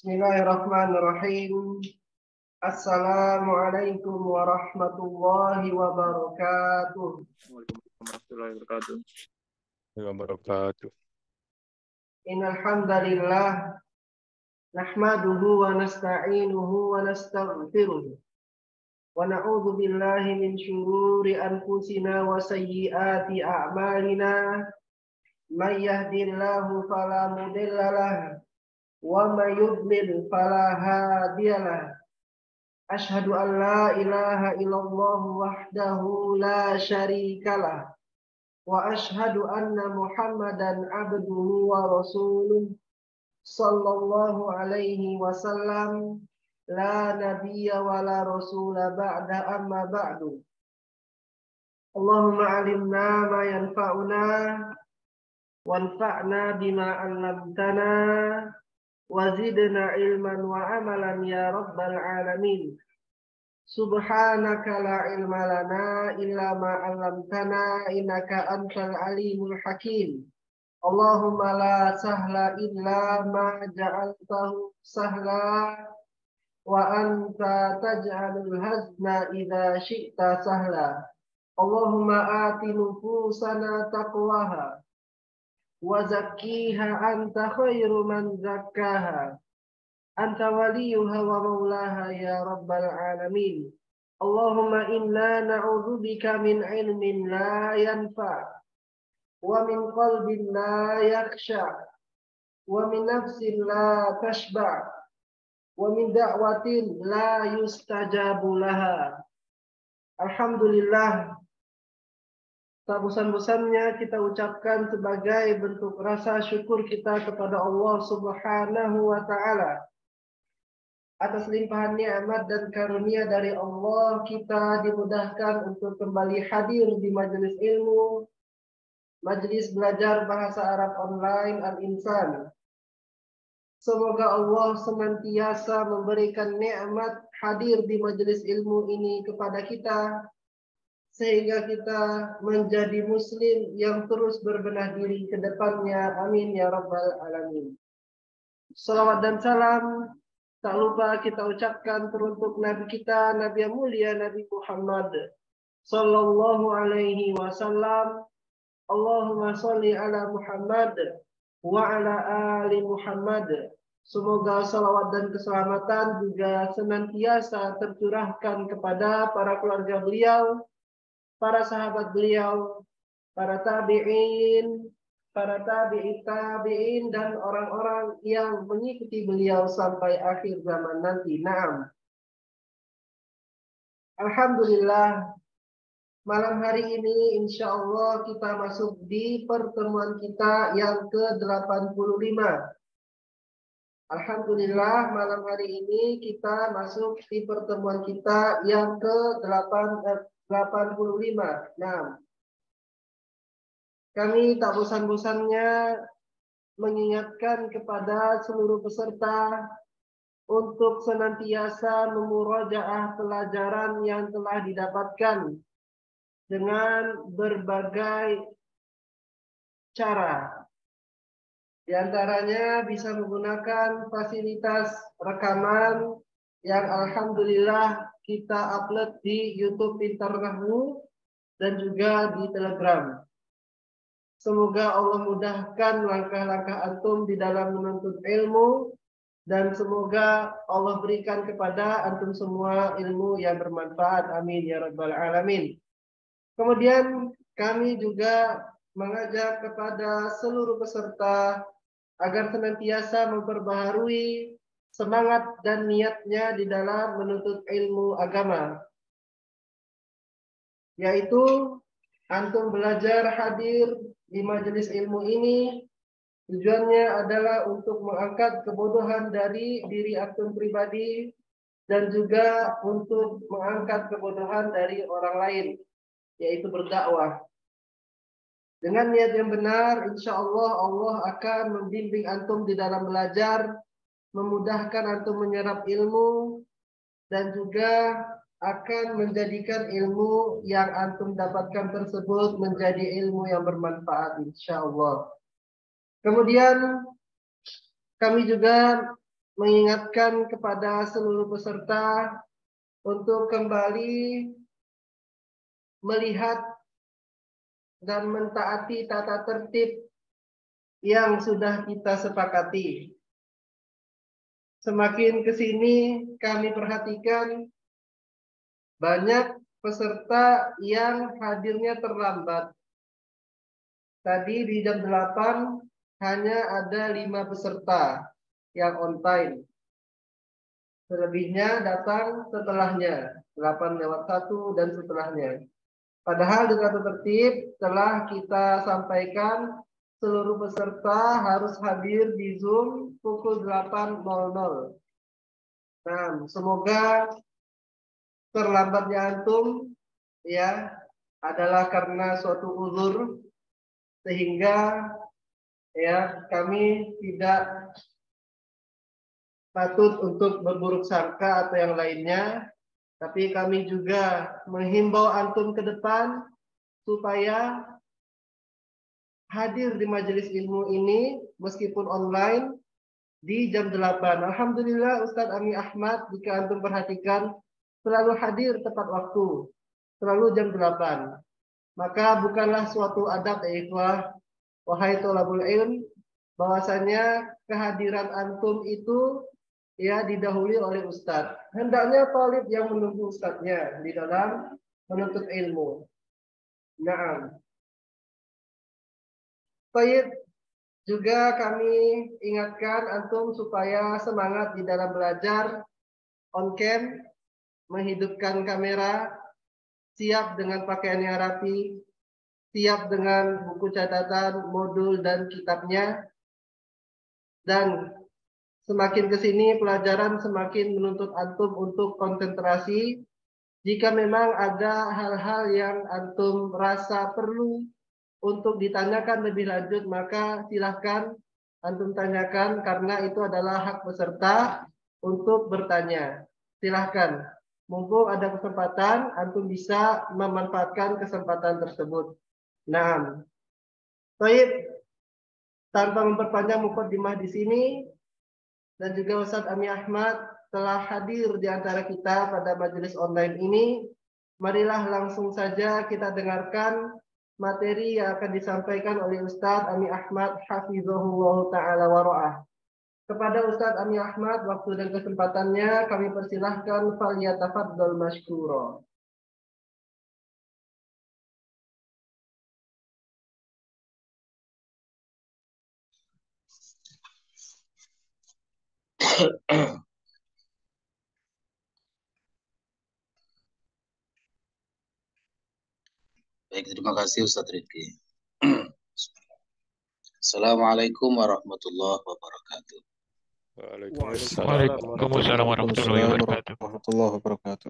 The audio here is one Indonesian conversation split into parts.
Bismillahirrahmanirrahim. Assalamualaikum warahmatullahi wabarakatuh. Waalaikumsalam warahmatullahi wabarakatuh. Innal hamdalillah nahmaduhu wa nasta'inuhu wa nastaghfiruh. Wa na'udzu billahi min shururi anfusina wa sayyiati a'malina. May yahdihillahu fala mudilla lahu wa may yudlil fala hadiya lahu. Asyhadu an la ilaha illallah wahdahu la syarikalah wa asyhadu anna Muhammadan abduhu wa rasuluh sallallahu alaihi wasallam la nabiyya wa la rasula ba'da amma ba'du. Allahumma alimna ma yanfa'una wanfa'na bima 'allamtana wa zidna ilman wa amalan ya rabbal alamin. Subhanaka la ilma lana illa ma 'allamtana innaka antal alimul hakim. Allahumma la sahla illa ma ja'altahu sahla wa anta taj'alul hazna idza syi'ta sahla. Allahumma ati nufusana taqwaha wa zakkiha anta khairu man zakkaha. Anta waliyuha wa maulaha ya rabbal alamin. Allahumma inna na'udzubika min ilmin la yanfa' wa min qalbin la yakhsha' wa min nafsin la tashba' wa min da'watin la yustajabu laha. Alhamdulillah, tak bosan-bosannya kita ucapkan sebagai bentuk rasa syukur kita kepada Allah Subhanahu wa ta'ala atas limpahan nikmat dan karunia dari Allah. Kita dimudahkan untuk kembali hadir di majelis ilmu, majelis belajar bahasa Arab online Al-Insan. Semoga Allah senantiasa memberikan nikmat hadir di majelis ilmu ini kepada kita, sehingga kita menjadi muslim yang terus berbenah diri ke depannya. Amin ya rabbal alamin. Salawat dan salam tak lupa kita ucapkan teruntuk Nabi kita, Nabi yang mulia, Nabi Muhammad sallallahu alaihi wasallam. Allahumma sholli ala Muhammad wa ala ali Muhammad. Semoga salawat dan keselamatan juga senantiasa tercurahkan kepada para keluarga beliau, para sahabat beliau, para tabi'in, para tabi'in dan orang-orang yang mengikuti beliau sampai akhir zaman nanti. Naam. Alhamdulillah, malam hari ini insya Allah kita masuk di pertemuan kita yang ke-85. Alhamdulillah, malam hari ini kita masuk di pertemuan kita yang ke-85. Nah, kami tak bosan-bosannya mengingatkan kepada seluruh peserta untuk senantiasa memurajaah pelajaran yang telah didapatkan dengan berbagai cara. Di antaranya bisa menggunakan fasilitas rekaman yang alhamdulillah kita upload di YouTube Pintar Nahwu dan juga di Telegram. Semoga Allah mudahkan langkah-langkah antum di dalam menuntut ilmu, dan semoga Allah berikan kepada antum semua ilmu yang bermanfaat. Amin ya rabbal alamin. Kemudian kami juga mengajak kepada seluruh peserta agar senantiasa memperbaharui semangat dan niatnya di dalam menuntut ilmu agama, yaitu antum belajar hadir di majelis ilmu ini tujuannya adalah untuk mengangkat kebodohan dari diri antum pribadi dan juga untuk mengangkat kebodohan dari orang lain, yaitu berdakwah. Dengan niat yang benar, insya Allah Allah akan membimbing antum di dalam belajar, memudahkan antum menyerap ilmu, dan juga akan menjadikan ilmu yang antum dapatkan tersebut menjadi ilmu yang bermanfaat, insya Allah. Kemudian kami juga mengingatkan kepada seluruh peserta untuk kembali melihat dan mentaati tata tertib yang sudah kita sepakati. Semakin ke sini kami perhatikan banyak peserta yang hadirnya terlambat. Tadi di jam 8 hanya ada 5 peserta yang on time. Selebihnya datang setelahnya, 8:01 dan setelahnya. Padahal di tata tertib telah kita sampaikan seluruh peserta harus hadir di Zoom pukul 8.00. Nah, semoga terlambatnya antum ya adalah karena suatu uzur sehingga ya kami tidak patut untuk berburuk sangka atau yang lainnya, tapi kami juga menghimbau antum ke depan supaya hadir di majelis ilmu ini meskipun online di jam 8. Alhamdulillah Ustadz Ami Ahmad jika antum perhatikan selalu hadir tepat waktu, selalu jam 8. Maka bukanlah suatu adab ya ikhwah, wahai thalabul ilm, bahwasanya kehadiran antum itu ya didahului oleh ustadz. Hendaknya talib yang menunggu ustadznya di dalam menuntut ilmu. Naam. Baik, juga kami ingatkan antum supaya semangat di dalam belajar on cam, menghidupkan kamera, siap dengan pakaian yang rapi, siap dengan buku catatan, modul dan kitabnya, dan semakin ke sini pelajaran semakin menuntut antum untuk konsentrasi. Jika memang ada hal-hal yang antum rasa perlu untuk ditanyakan lebih lanjut, maka silahkan antum tanyakan karena itu adalah hak peserta untuk bertanya. Silahkan. Mumpung ada kesempatan, antum bisa memanfaatkan kesempatan tersebut. Nah, baik, tanpa memperpanjang mukadimah di sini, dan juga Ustadz Ami Ahmad telah hadir di antara kita pada majelis online ini. Marilah langsung saja kita dengarkan materi yang akan disampaikan oleh Ustadz Ami Ahmad hafizahullah ta'ala wara'ah. Kepada Ustadz Ami Ahmad, waktu dan kesempatannya kami persilahkan falyatafaddal masykura. Baik, terima kasih Ustaz Ridki. Assalamualaikum warahmatullahi wabarakatuh. Waalaikumsalam warahmatullahi wabarakatuh.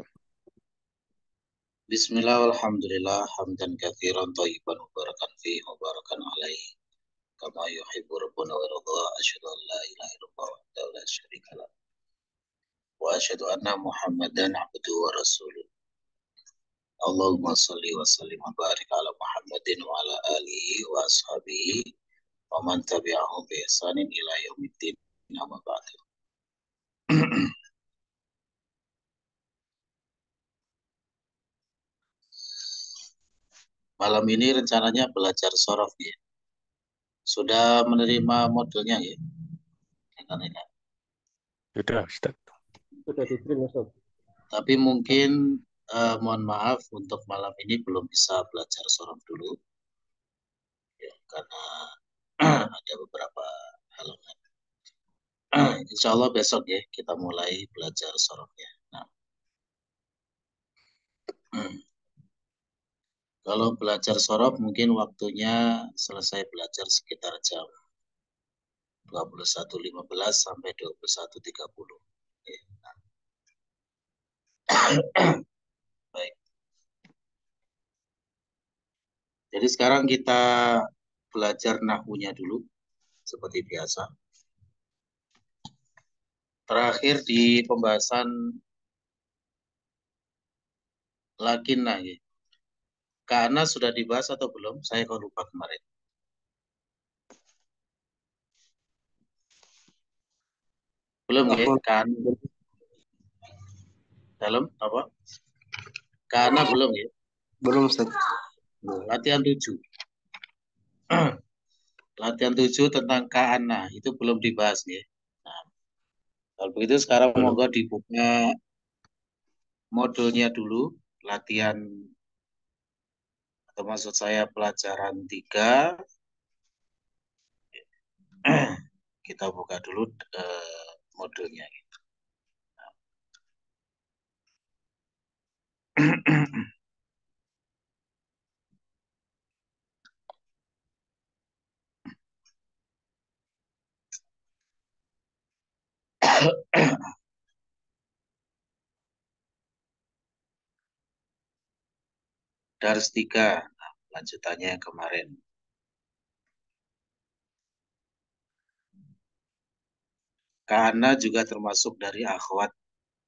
Bismillah walhamdulillah hamdan katsiran thayyiban mubarakan fihi mubarakan alaihi kama yuhibbu rabbuna wa yarda. Asyhadu an la ilaha illallah wahdahu la syarika lah wa asyhadu anna Muhammadan abduhu wa rasuluh. Allahumma shalli wa sallim wa barik ala Muhammadin wa ala alihi wa ashabihi wa man tabi'ahum bi ihsanin ila yaumiddin. Amma ba'du. Malam ini rencananya belajar sorof ya. Sudah menerima modelnya ya? Sudah, Ustaz. Sudah diterima, Ustaz. Tapi mungkin mohon maaf untuk malam ini belum bisa belajar sorof dulu. Ya, karena ada beberapa halangan. Insya Allah besok ya kita mulai belajar sorofnya. Nah, kalau belajar sorof mungkin waktunya selesai belajar sekitar jam 21.15 sampai 21.30. Ya. Baik. Jadi sekarang kita belajar nahwunya dulu seperti biasa. Terakhir di pembahasan lakinnah ya. Karena sudah dibahas atau belum? Saya kok lupa kemarin. Belum ya? Kan dalam apa? Karena belum ya? Belum, Ustaz. Latihan 7. Latihan 7 tentang Ka'ana itu belum dibahas ya. Nah, kalau begitu sekarang Belum. monggo dibuka modulnya dulu, latihan atau maksud saya pelajaran 3. Kita buka dulu modulnya. Dars 3, nah, lanjutannya yang kemarin. Karena juga termasuk dari akhwat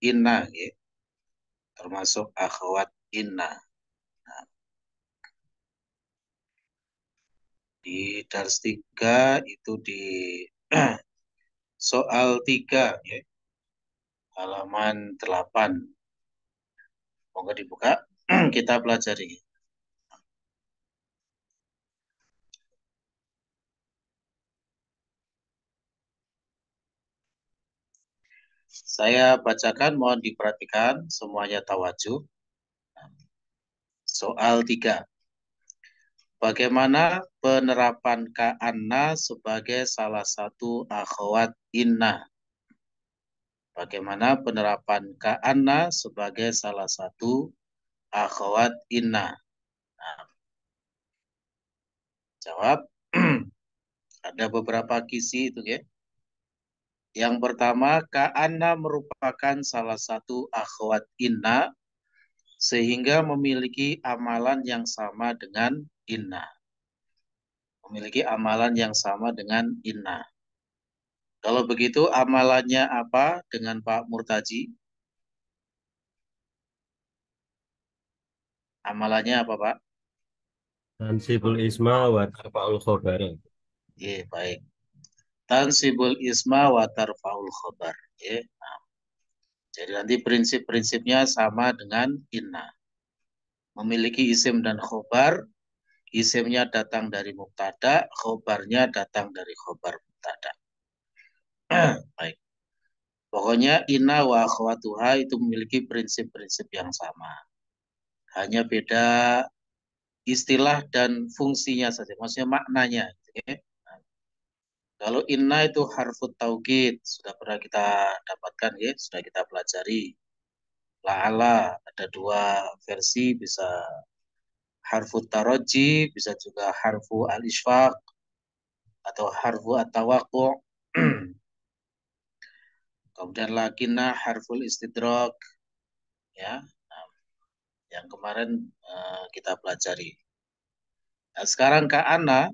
inna, ya. Termasuk akhwat inna. Nah, di dars 3 itu di soal 3, ya. Halaman 8. Monggo dibuka, kita pelajari. Saya bacakan, mohon diperhatikan, semuanya tawajuh. Soal 3. Bagaimana penerapan Ka'anna sebagai salah satu akhwat inna? Bagaimana penerapan Ka'anna sebagai salah satu akhwat inna? Nah, jawab. Ada beberapa kisi itu ya. Yang pertama, Ka'anna merupakan salah satu akhwat inna sehingga memiliki amalan yang sama dengan inna. Memiliki amalan yang sama dengan inna. Kalau begitu amalannya apa dengan Pak Murtaji? Amalannya apa, Pak? Tansibul isma wa tarfa'ul khobar. Iya, baik. Tansibul isma wa tarfa'ul khobar. Ya. Nah, jadi nanti prinsip-prinsipnya sama dengan inna. Memiliki isim dan khobar. Isimnya datang dari mubtada, khobarnya datang dari khobar mubtada. Baik. Pokoknya inna wa akhwatuha itu memiliki prinsip-prinsip yang sama. Hanya beda istilah dan fungsinya saja, maksudnya maknanya. Okay? Kalau inna itu harfut taukid, sudah pernah kita dapatkan ya, sudah kita pelajari. La'ala ada 2 versi, bisa harfut taroji, bisa juga harfu al-ishfaq atau harfu at-tawaqu'. Kemudian lakinna harful istidrak, ya. Nah, yang kemarin kita pelajari. Nah, sekarang ka'ana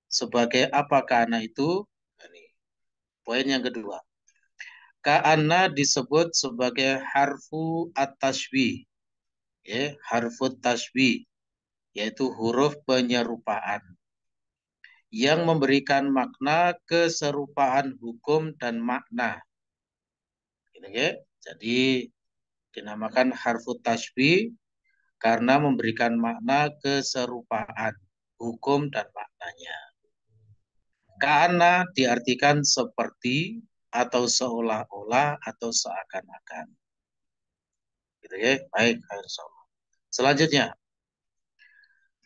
sebagai apa ka'ana itu? Ini poin yang kedua. Ka'ana disebut sebagai harfu at-tashbih. Ya, harfu tashbih, yaitu huruf penyerupaan yang memberikan makna keserupaan hukum dan makna. Gitu, ya. Jadi dinamakan harfu tashbih karena memberikan makna keserupaan hukum dan maknanya. Karena diartikan seperti atau seolah-olah atau seakan-akan. Gitu ya. Baik, selanjutnya.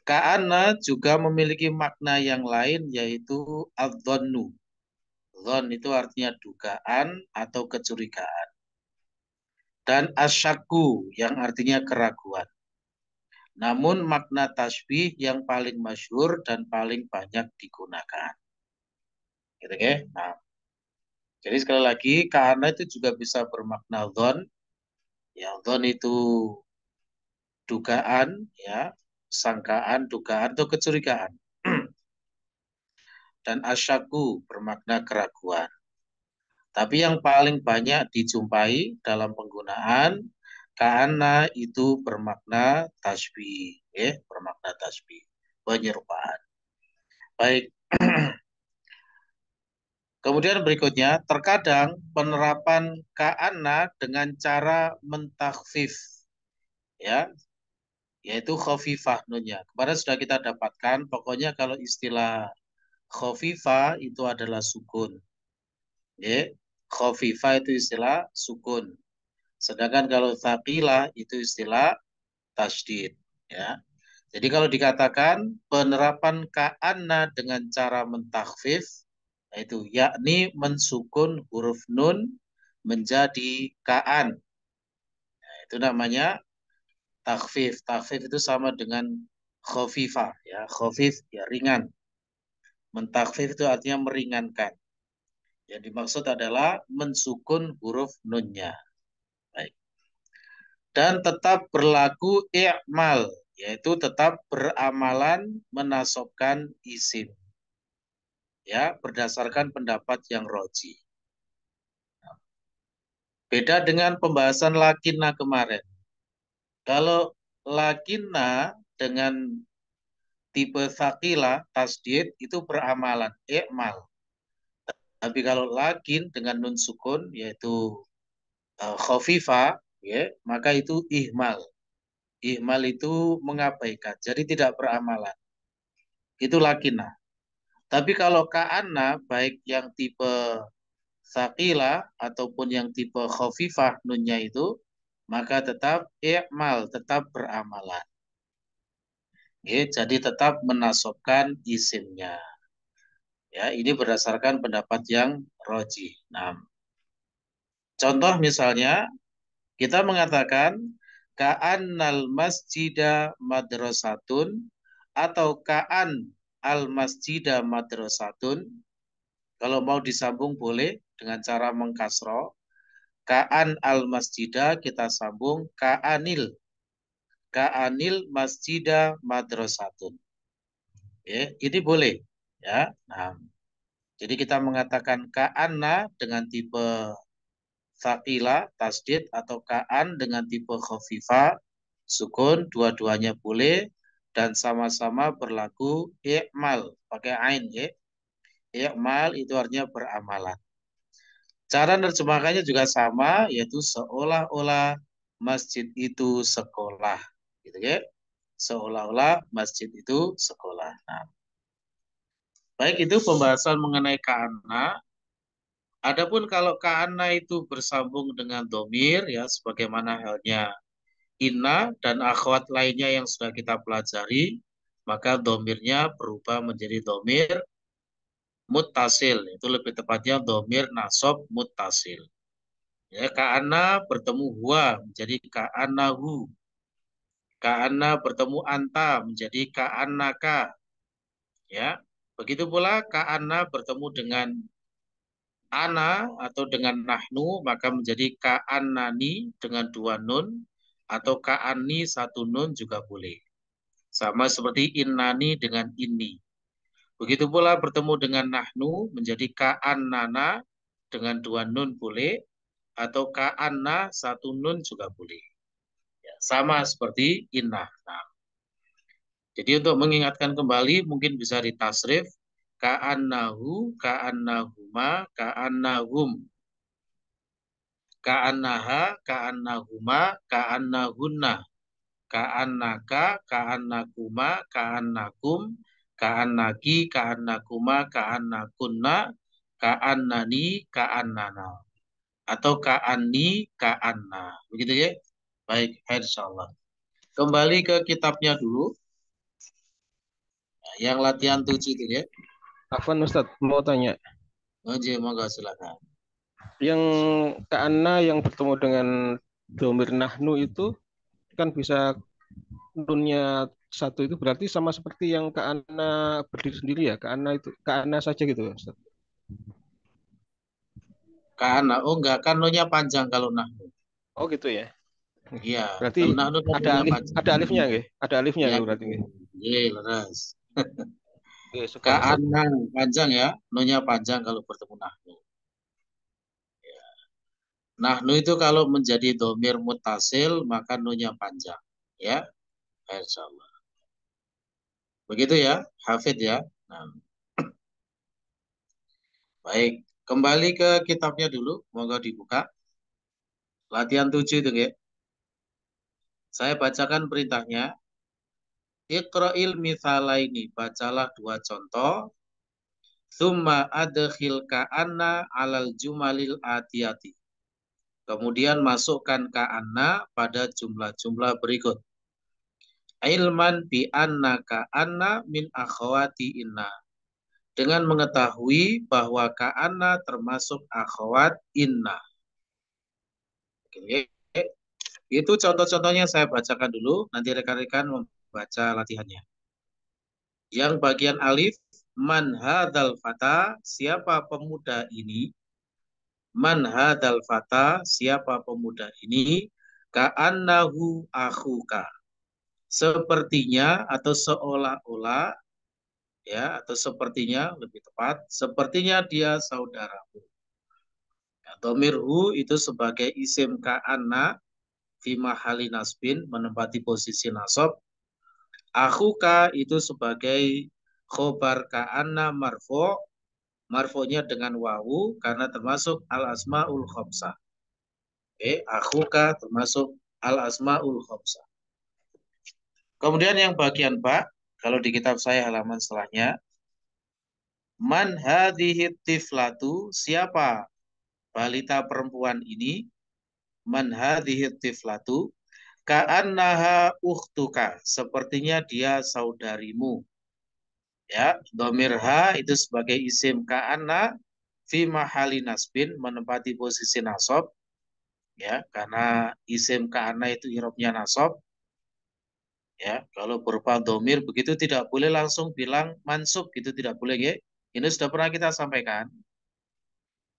Ka'ana juga memiliki makna yang lain yaitu adh-dhannu. Dhon itu artinya dugaan atau kecurigaan. Dan asyakku yang artinya keraguan. Namun makna tasbih yang paling masyhur dan paling banyak digunakan. Gitu ya. Nah, jadi sekali lagi karena itu juga bisa bermakna dhon. Ya, dhon itu dugaan, ya, sangkaan, dugaan atau kecurigaan. Dan asyaku bermakna keraguan. Tapi yang paling banyak dijumpai dalam penggunaan karena itu bermakna tasbih, ya, bermakna tasbih, penyerupaan. Baik. Kemudian berikutnya, terkadang penerapan ka'anna dengan cara mentakhfif, ya, yaitu khafifah nunnya. Kemarin sudah kita dapatkan, pokoknya kalau istilah khafifah itu adalah sukun. Ya, khafifah itu istilah sukun. Sedangkan kalau thaqilah itu istilah tasydid. Ya. Jadi kalau dikatakan penerapan ka'anna dengan cara mentakhfif, yaitu yakni mensukun huruf nun menjadi ka'an. Nah, itu namanya takhfif. Takhfif itu sama dengan khafifah. Ya. Khafif ya ringan. Mentakhfif itu artinya meringankan. Yang dimaksud adalah mensukun huruf nunnya. Baik. Dan tetap berlaku i'mal, yaitu tetap beramalan menasobkan isim. Ya, berdasarkan pendapat yang roji. Beda dengan pembahasan lakinna kemarin. Kalau lakinna dengan tipe sakila, tasdid, itu beramalan, i'mal. Tapi kalau lakin dengan nun sukun, yaitu khafifah, ya, maka itu ihmal. Ihmal itu mengabaikan, jadi tidak beramalan. Itu lakinna. Tapi kalau ka'anna, baik yang tipe sakila ataupun yang tipe khafifah nunnya itu, maka tetap i'mal, tetap beramalan. Ya, jadi tetap menasobkan isimnya. Ya, ini berdasarkan pendapat yang roji. Nah, contoh misalnya kita mengatakan ka'annal masjida madrasatun atau ka'an al masjida madrasatun. Kalau mau disambung boleh dengan cara mengkasro. Ka'an al masjida kita sambung ka'anil. Ka'anil masjida madrasatun. Ya, ini boleh. Ya, nah, jadi kita mengatakan ka'anna dengan tipe sakila, tasdid, atau ka'an dengan tipe khafifa, sukun, dua-duanya boleh, dan sama-sama berlaku i'mal, pakai ain ya. I'mal itu artinya beramalan. Cara menerjemahkannya juga sama, yaitu seolah-olah masjid itu sekolah. Gitu ya. Seolah-olah masjid itu sekolah. Nah, baik itu pembahasan mengenai ka'anna. Adapun kalau ka'anna itu bersambung dengan domir, ya sebagaimana halnya inna dan akhwat lainnya yang sudah kita pelajari, maka domirnya berubah menjadi domir muttasil. Itu lebih tepatnya domir nasob muttasil. Ya, ka'anna bertemu huwa menjadi ka'annahu. Ka'anna bertemu anta menjadi ka'annaka. Ya, begitu pula ka'anna bertemu dengan ana atau dengan nahnu maka menjadi ka'annani dengan dua nun atau ka'anni satu nun juga boleh. Sama seperti innani dengan inni. Begitu pula bertemu dengan nahnu menjadi ka'annana dengan dua nun boleh atau ka'anna satu nun juga boleh. Ya, sama seperti inna. Nah, jadi untuk mengingatkan kembali mungkin bisa ditasrif ka'annahu, ka'annahuma, ka'annahum. Ka'annaha, ka'annahuma, ka'annahunna, ka'annaka, ka'annakuma, ka'annakum, ka'annaki, ka'annakuma, ka'annakunna, ka'annani, ka'annana. Atau ka'anni, ka'anna. Begitu ya? Baik, insyaallah. Kembali ke kitabnya dulu. Nah, yang latihan 7 itu ya. Afwan Ustadz, mau tanya. Oke, monggo silakan. Yang Ka'anna yang bertemu dengan domir nahnu itu kan bisa nunnya satu itu berarti sama seperti yang Ka'anna berdiri sendiri ya. Ka'anna itu Ka'anna saja gitu ya Ustadz. Ka'anna, oh enggak, kan nunya panjang kalau nahnu. Oh gitu ya. Iya, Berarti kalau nahnu kan nunya panjang. ada alifnya nggih? Ada alifnya Ya, nggih berarti gitu. nggih. Iya, leres. Oke, syukur Ustadz. Ka'anna panjang ya, nunya panjang kalau bertemu nahnu. Nahnu itu kalau menjadi domir mutasil maka nunya panjang. Ya, insyaallah. Begitu ya, Hafid ya. Nah, baik. Kembali ke kitabnya dulu, monggo dibuka. Latihan 7 itu ya. Saya bacakan perintahnya. Iqra'il mithalaini, bacalah dua contoh. Tsumma adkhil ka'anna alal jumalil atiyati. Kemudian masukkan ka'anna pada jumlah-jumlah berikut. Ilman bi anna ka'anna min akhawati inna. Dengan mengetahui bahwa ka'anna termasuk akhwat inna. Oke. Itu contoh-contohnya saya bacakan dulu. Nanti rekan-rekan membaca latihannya. Yang bagian alif, man hadzal fata, siapa pemuda ini? Man hadzal fata, siapa pemuda ini? Ka'annahu akhuka. Sepertinya atau seolah-olah, ya, atau sepertinya lebih tepat, sepertinya dia saudaramu. Domirhu itu sebagai isim ka'anna fi mahali nasbin, menempati posisi nasab. Akhuka itu sebagai khobar ka'anna marfo, marfonya dengan wawu karena termasuk al-asma'ul khamsah. Oke, akhuka termasuk al-asma'ul khamsah. Kemudian yang bagian ba, kalau di kitab saya halaman setelahnya, man hadhihi tiflatu, siapa balita perempuan ini? Man hadhihi tiflatu, ka'annaha ukhtuka, sepertinya dia saudarimu. Ya, domirha itu sebagai isim ka'anna fi mahali nasbin, menempati posisi nasab. Ya, karena isim ka'anna itu irobnya nasab. Ya, kalau berupa domir begitu tidak boleh langsung bilang mansub, gitu tidak boleh ya. Ini sudah pernah kita sampaikan.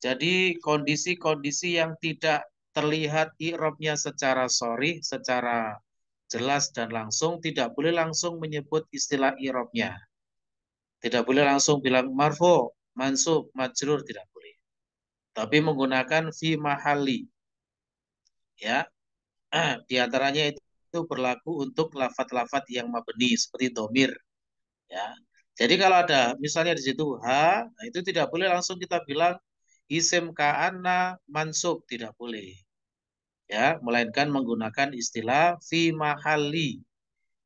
Jadi kondisi-kondisi yang tidak terlihat i'rabnya secara sharih, secara jelas dan langsung, tidak boleh langsung menyebut istilah i'rabnya. Tidak boleh langsung bilang marfu, mansub, majrur, tidak boleh. Tapi menggunakan fi mahali. Ya, di antaranya itu berlaku untuk lafat-lafat yang mabni seperti domir. Ya, jadi kalau ada misalnya di situ ha, nah itu tidak boleh langsung kita bilang isim ka'anna mansub, tidak boleh. Ya, melainkan menggunakan istilah fi mahali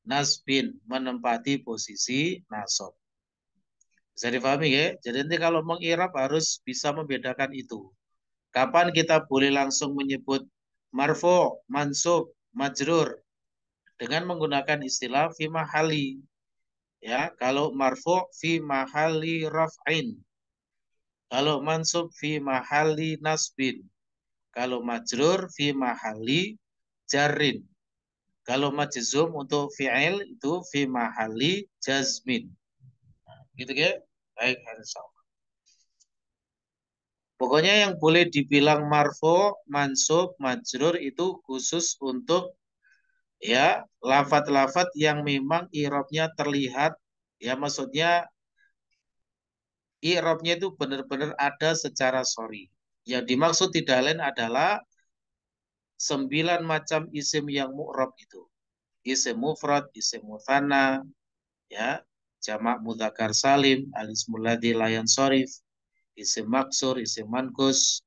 nasbin, menempati posisi nasab. Bisa dipahami ya? Jadi nanti kalau mengirab harus bisa membedakan itu. Kapan kita boleh langsung menyebut marfu, mansub, majrur dengan menggunakan istilah fi mahali. Ya, kalau marfu fi mahali raf'in. Kalau mansub fi mahali nasbin. Kalau majrur fi mahali jarrin. Kalau majzum untuk fi'il itu fi mahali jazmin. Gitu ya? Baik, insyaallah. Pokoknya yang boleh dibilang marfu, mansub, majrur itu khusus untuk ya lafat-lafat yang memang i'rabnya terlihat, ya maksudnya i'rabnya itu benar-benar ada secara sharih. Yang dimaksud tidak lain adalah 9 macam isim yang mu'rab itu. Isim mufrad, isim mutsanna, ya, jamak mudzakkar salim, al-ismul ladzi la yansharif, isim maksur, isim mankus,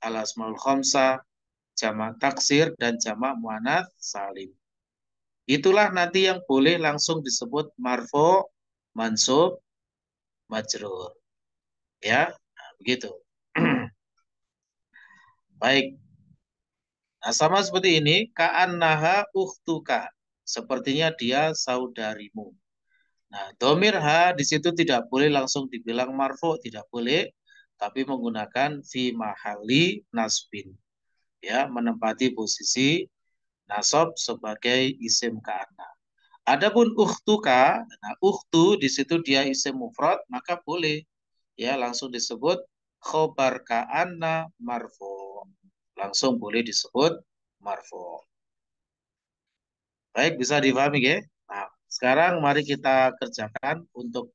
al-asmaul khamsah, jamak taksir dan jamak muannats salim. Itulah nanti yang boleh langsung disebut marfu, mansub, majrur. Ya, nah, begitu. Baik. Nah, sama seperti ini, ka'annaha ukhtuka. Sepertinya dia saudarimu. Nah, domir ha di situ tidak boleh langsung dibilang marfu, tidak boleh, tapi menggunakan fi mahali nasbin. Ya, menempati posisi nasab sebagai isim ka'anna. Adapun ukhtuka, nah ukhtu di situ dia isim mufrad, maka boleh ya langsung disebut khobar ka'anna marfu. Langsung boleh disebut marfu. Baik, bisa dipahami ya? Nah, sekarang mari kita kerjakan untuk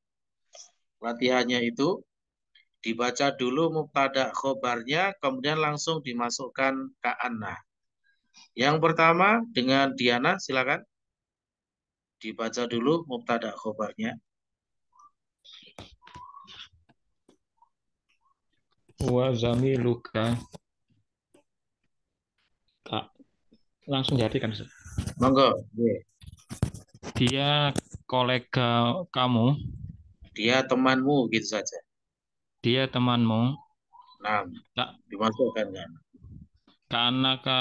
latihannya itu. Dibaca dulu mubtada khobarnya, kemudian langsung dimasukkan ka'anna. Yang pertama dengan Diana, silakan. Dibaca dulu mubtada khobarnya. Wa zamiluka. Kak, langsung diartikan. Ustaz. Monggo. Nggih. Dia kolega kamu, Dia temanmu gitu saja. dia temanmu, Nah, tak dimasukkan kan. kanaka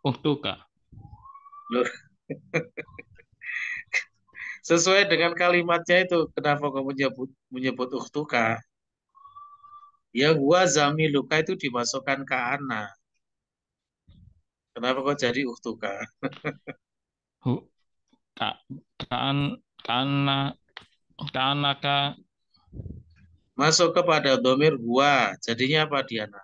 uhtuka. Loh, sesuai dengan kalimatnya itu, kenapa kamu menyebut ukhtuka? Ya gua zamiluka itu dimasukkan ke ana. Kenapa kok jadi ukhtuka? Hu, ka, kan, kana, kanaka, Masuk kepada domir gua. Jadinya apa Diana?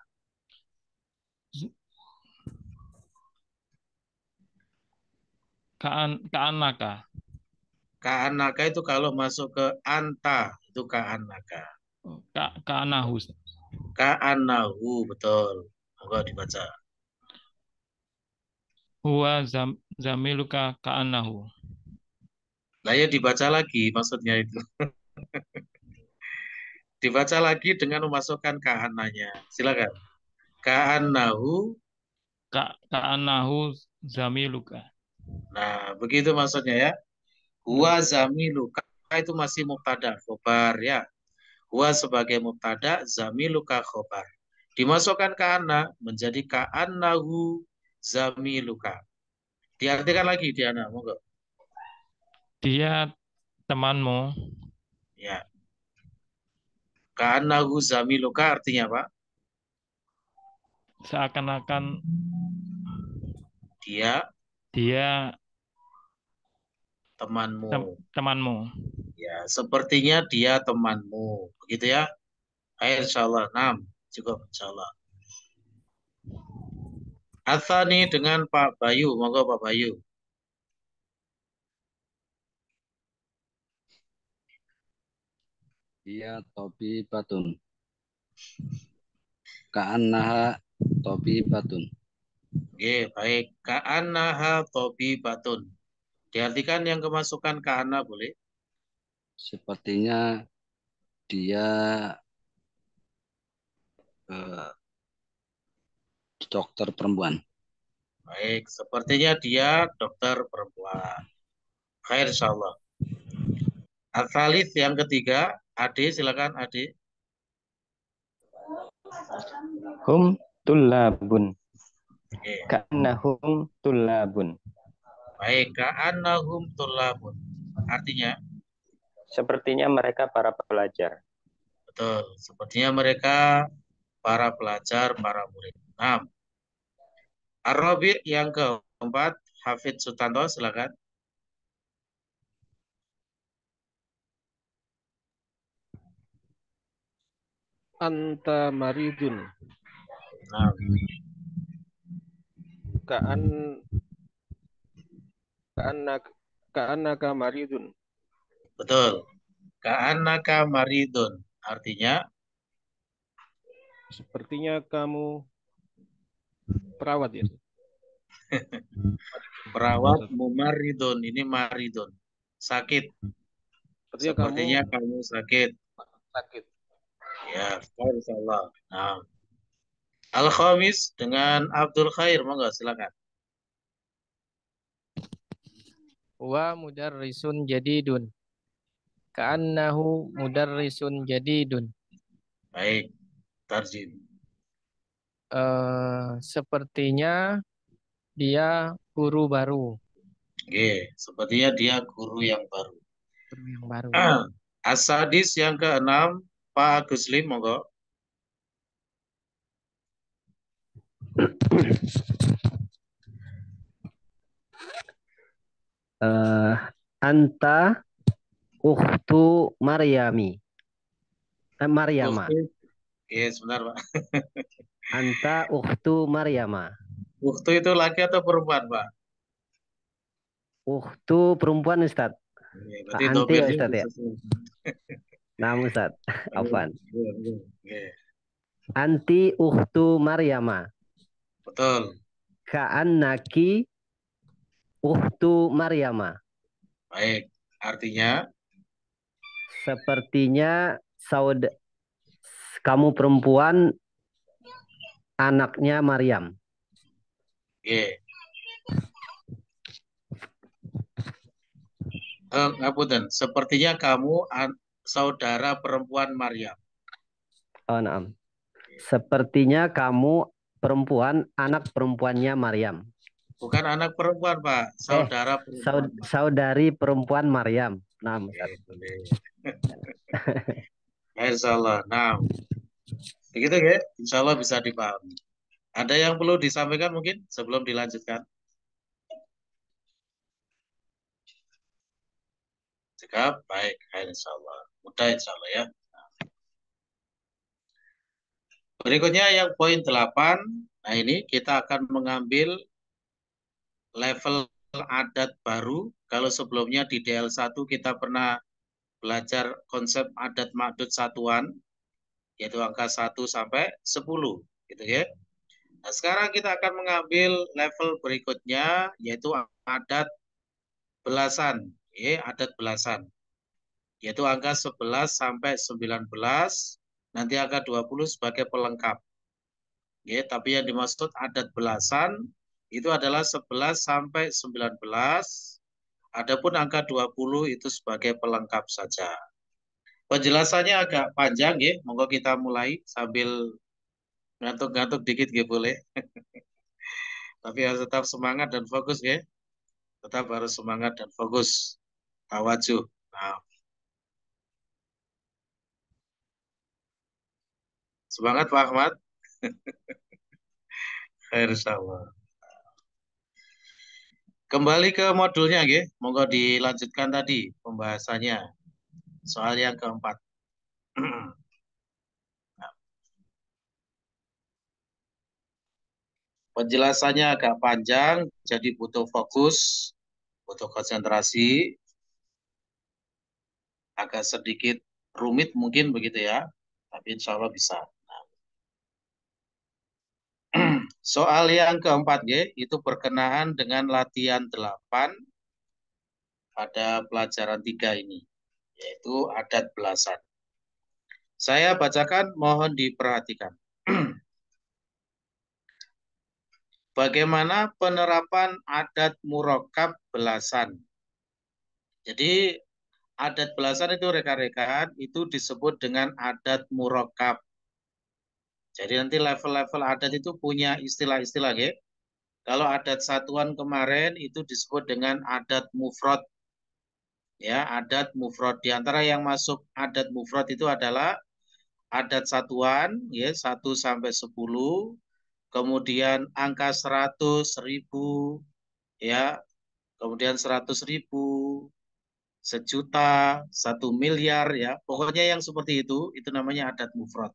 kanaka. Ka'anaka itu kalau masuk ke anta, itu ka'anaka. Kanahu. Ka'anahu, betul. Monggo dibaca. Huwa zamiluka kanahu. Lah ya dibaca lagi maksudnya itu. Dibaca lagi dengan memasukkan ka'ananya. Silakan. Ka'anahu. Kanahu zamiluka. Nah, begitu maksudnya ya. Huwa zamiluka itu masih mubtada khobar ya. Huwa sebagai mubtada, zamiluka khobar. Dimasukkan ke ana menjadi ka'annahu zamiluka. Diartikan lagi Diana, monggo. Dia temanmu, Ya. Ka'annahu zamiluka artinya apa? seakan-akan Dia dia temanmu. temanmu. Ya, sepertinya dia temanmu. Begitu ya. Ayo insyaallah. 6. Cukup insyaallah. Athani dengan Pak Bayu. Monggo Pak Bayu. Dia topi batun. Ka'annaha topi batun. Oke, baik. Ka'annaha batun. Diartikan yang kemasukan ka'anna boleh? Sepertinya dia eh, dokter perempuan. Baik, sepertinya dia dokter perempuan. Khair insyaallah. Al-Thalith yang ketiga, Ade silakan Ade. Hum tullabun. Oke. Ka'annahum tullabun. Baik, ka'annahum tullabun. Artinya? Sepertinya mereka para pelajar. Betul, sepertinya mereka para pelajar, para murid. Nah, Ar-Rabi yang keempat, Hafidz Sutanto silakan. Anta maridun. Nah, Ka'annaka maridun. betul. Ka'annaka maridun. Artinya? Sepertinya kamu perawat ya. Perawat mumaridun. Ini maridun. Sakit. Sepertinya kamu sakit. Ya, insyaallah. Nah. Al-Khamis dengan Abdul Khair, monggo silakan. Wa mudarrisun jadidun. Ka'annahu mudarrisun jadidun. Baik, tarjim. Sepertinya dia guru baru. Oke, sepertinya dia guru yang baru. Guru yang baru. As-Sadis yang keenam, Pak Agus Lim, monggo. Anta ukhtu Maryami. Maryama. Oke, sebentar Pak. Anta ukhtu Maryama. Ukhtu itu laki atau perempuan Pak? Ukhtu perempuan Ustaz. Berarti Anti ya Ustaz ya. Nah Ustaz, afwan. Anti ukhtu Maryama. Betul. Ka'annaki ukhtu Maryama. Baik, artinya? Sepertinya kamu perempuan anaknya Maryam. Nggih. Ngapunten, sepertinya kamu saudara perempuan Maryam. Oh, naam. Sepertinya kamu perempuan anak perempuannya Maryam. Bukan anak perempuan, Pak. Saudara perempuan Maryam. Saudari perempuan Maryam. Naam, Ustaz. Insyaallah. Nah, begitu ya. Insyaallah bisa dipahami. Ada yang perlu disampaikan mungkin sebelum dilanjutkan? Cekap, baik. Insyaallah. Mudah insyaallah ya. Berikutnya yang poin 8. Nah, ini kita akan mengambil level adat baru. Kalau sebelumnya di DL1 kita pernah belajar konsep adat mahdud satuan, yaitu angka 1 sampai 10, gitu ya. Nah, sekarang kita akan mengambil level berikutnya, yaitu adat belasan, ya, adat belasan, yaitu angka 11 sampai 19, nanti angka 20 sebagai pelengkap. Ya, tapi yang dimaksud adat belasan itu adalah 11 sampai 19, adapun angka 20 itu sebagai pelengkap saja. Penjelasannya agak panjang ya, monggo kita mulai sambil ngantuk-ngantuk dikit ya boleh. Tapi harus tetap semangat dan fokus ya. Tetap harus semangat dan fokus. Tawajuh. Nah, semangat Pak Ahmad. Insyaallah. Kembali ke modulnya ya. Monggo dilanjutkan tadi pembahasannya. Soal yang keempat. Penjelasannya agak panjang, jadi butuh fokus, butuh konsentrasi, agak sedikit rumit mungkin begitu ya, tapi insya Allah bisa. Soal yang keempat ya, itu berkenaan dengan latihan 8 pada pelajaran 3 ini, yaitu adat belasan. Saya bacakan, mohon diperhatikan. Bagaimana penerapan adat murakkab belasan? Jadi adat belasan itu rekan-rekan itu disebut dengan adat murakkab. Jadi nanti level-level adat itu punya istilah-istilah ya. Kalau adat satuan kemarin itu disebut dengan adat mufrad. Ya, adat mufrad. Di antara yang masuk adat mufrad itu adalah adat satuan ya 1 sampai 10. Kemudian angka 100, 1000, ya, kemudian 100.000, 1.000.000, 1 miliar, ya, pokoknya yang seperti itu namanya adat mufrad,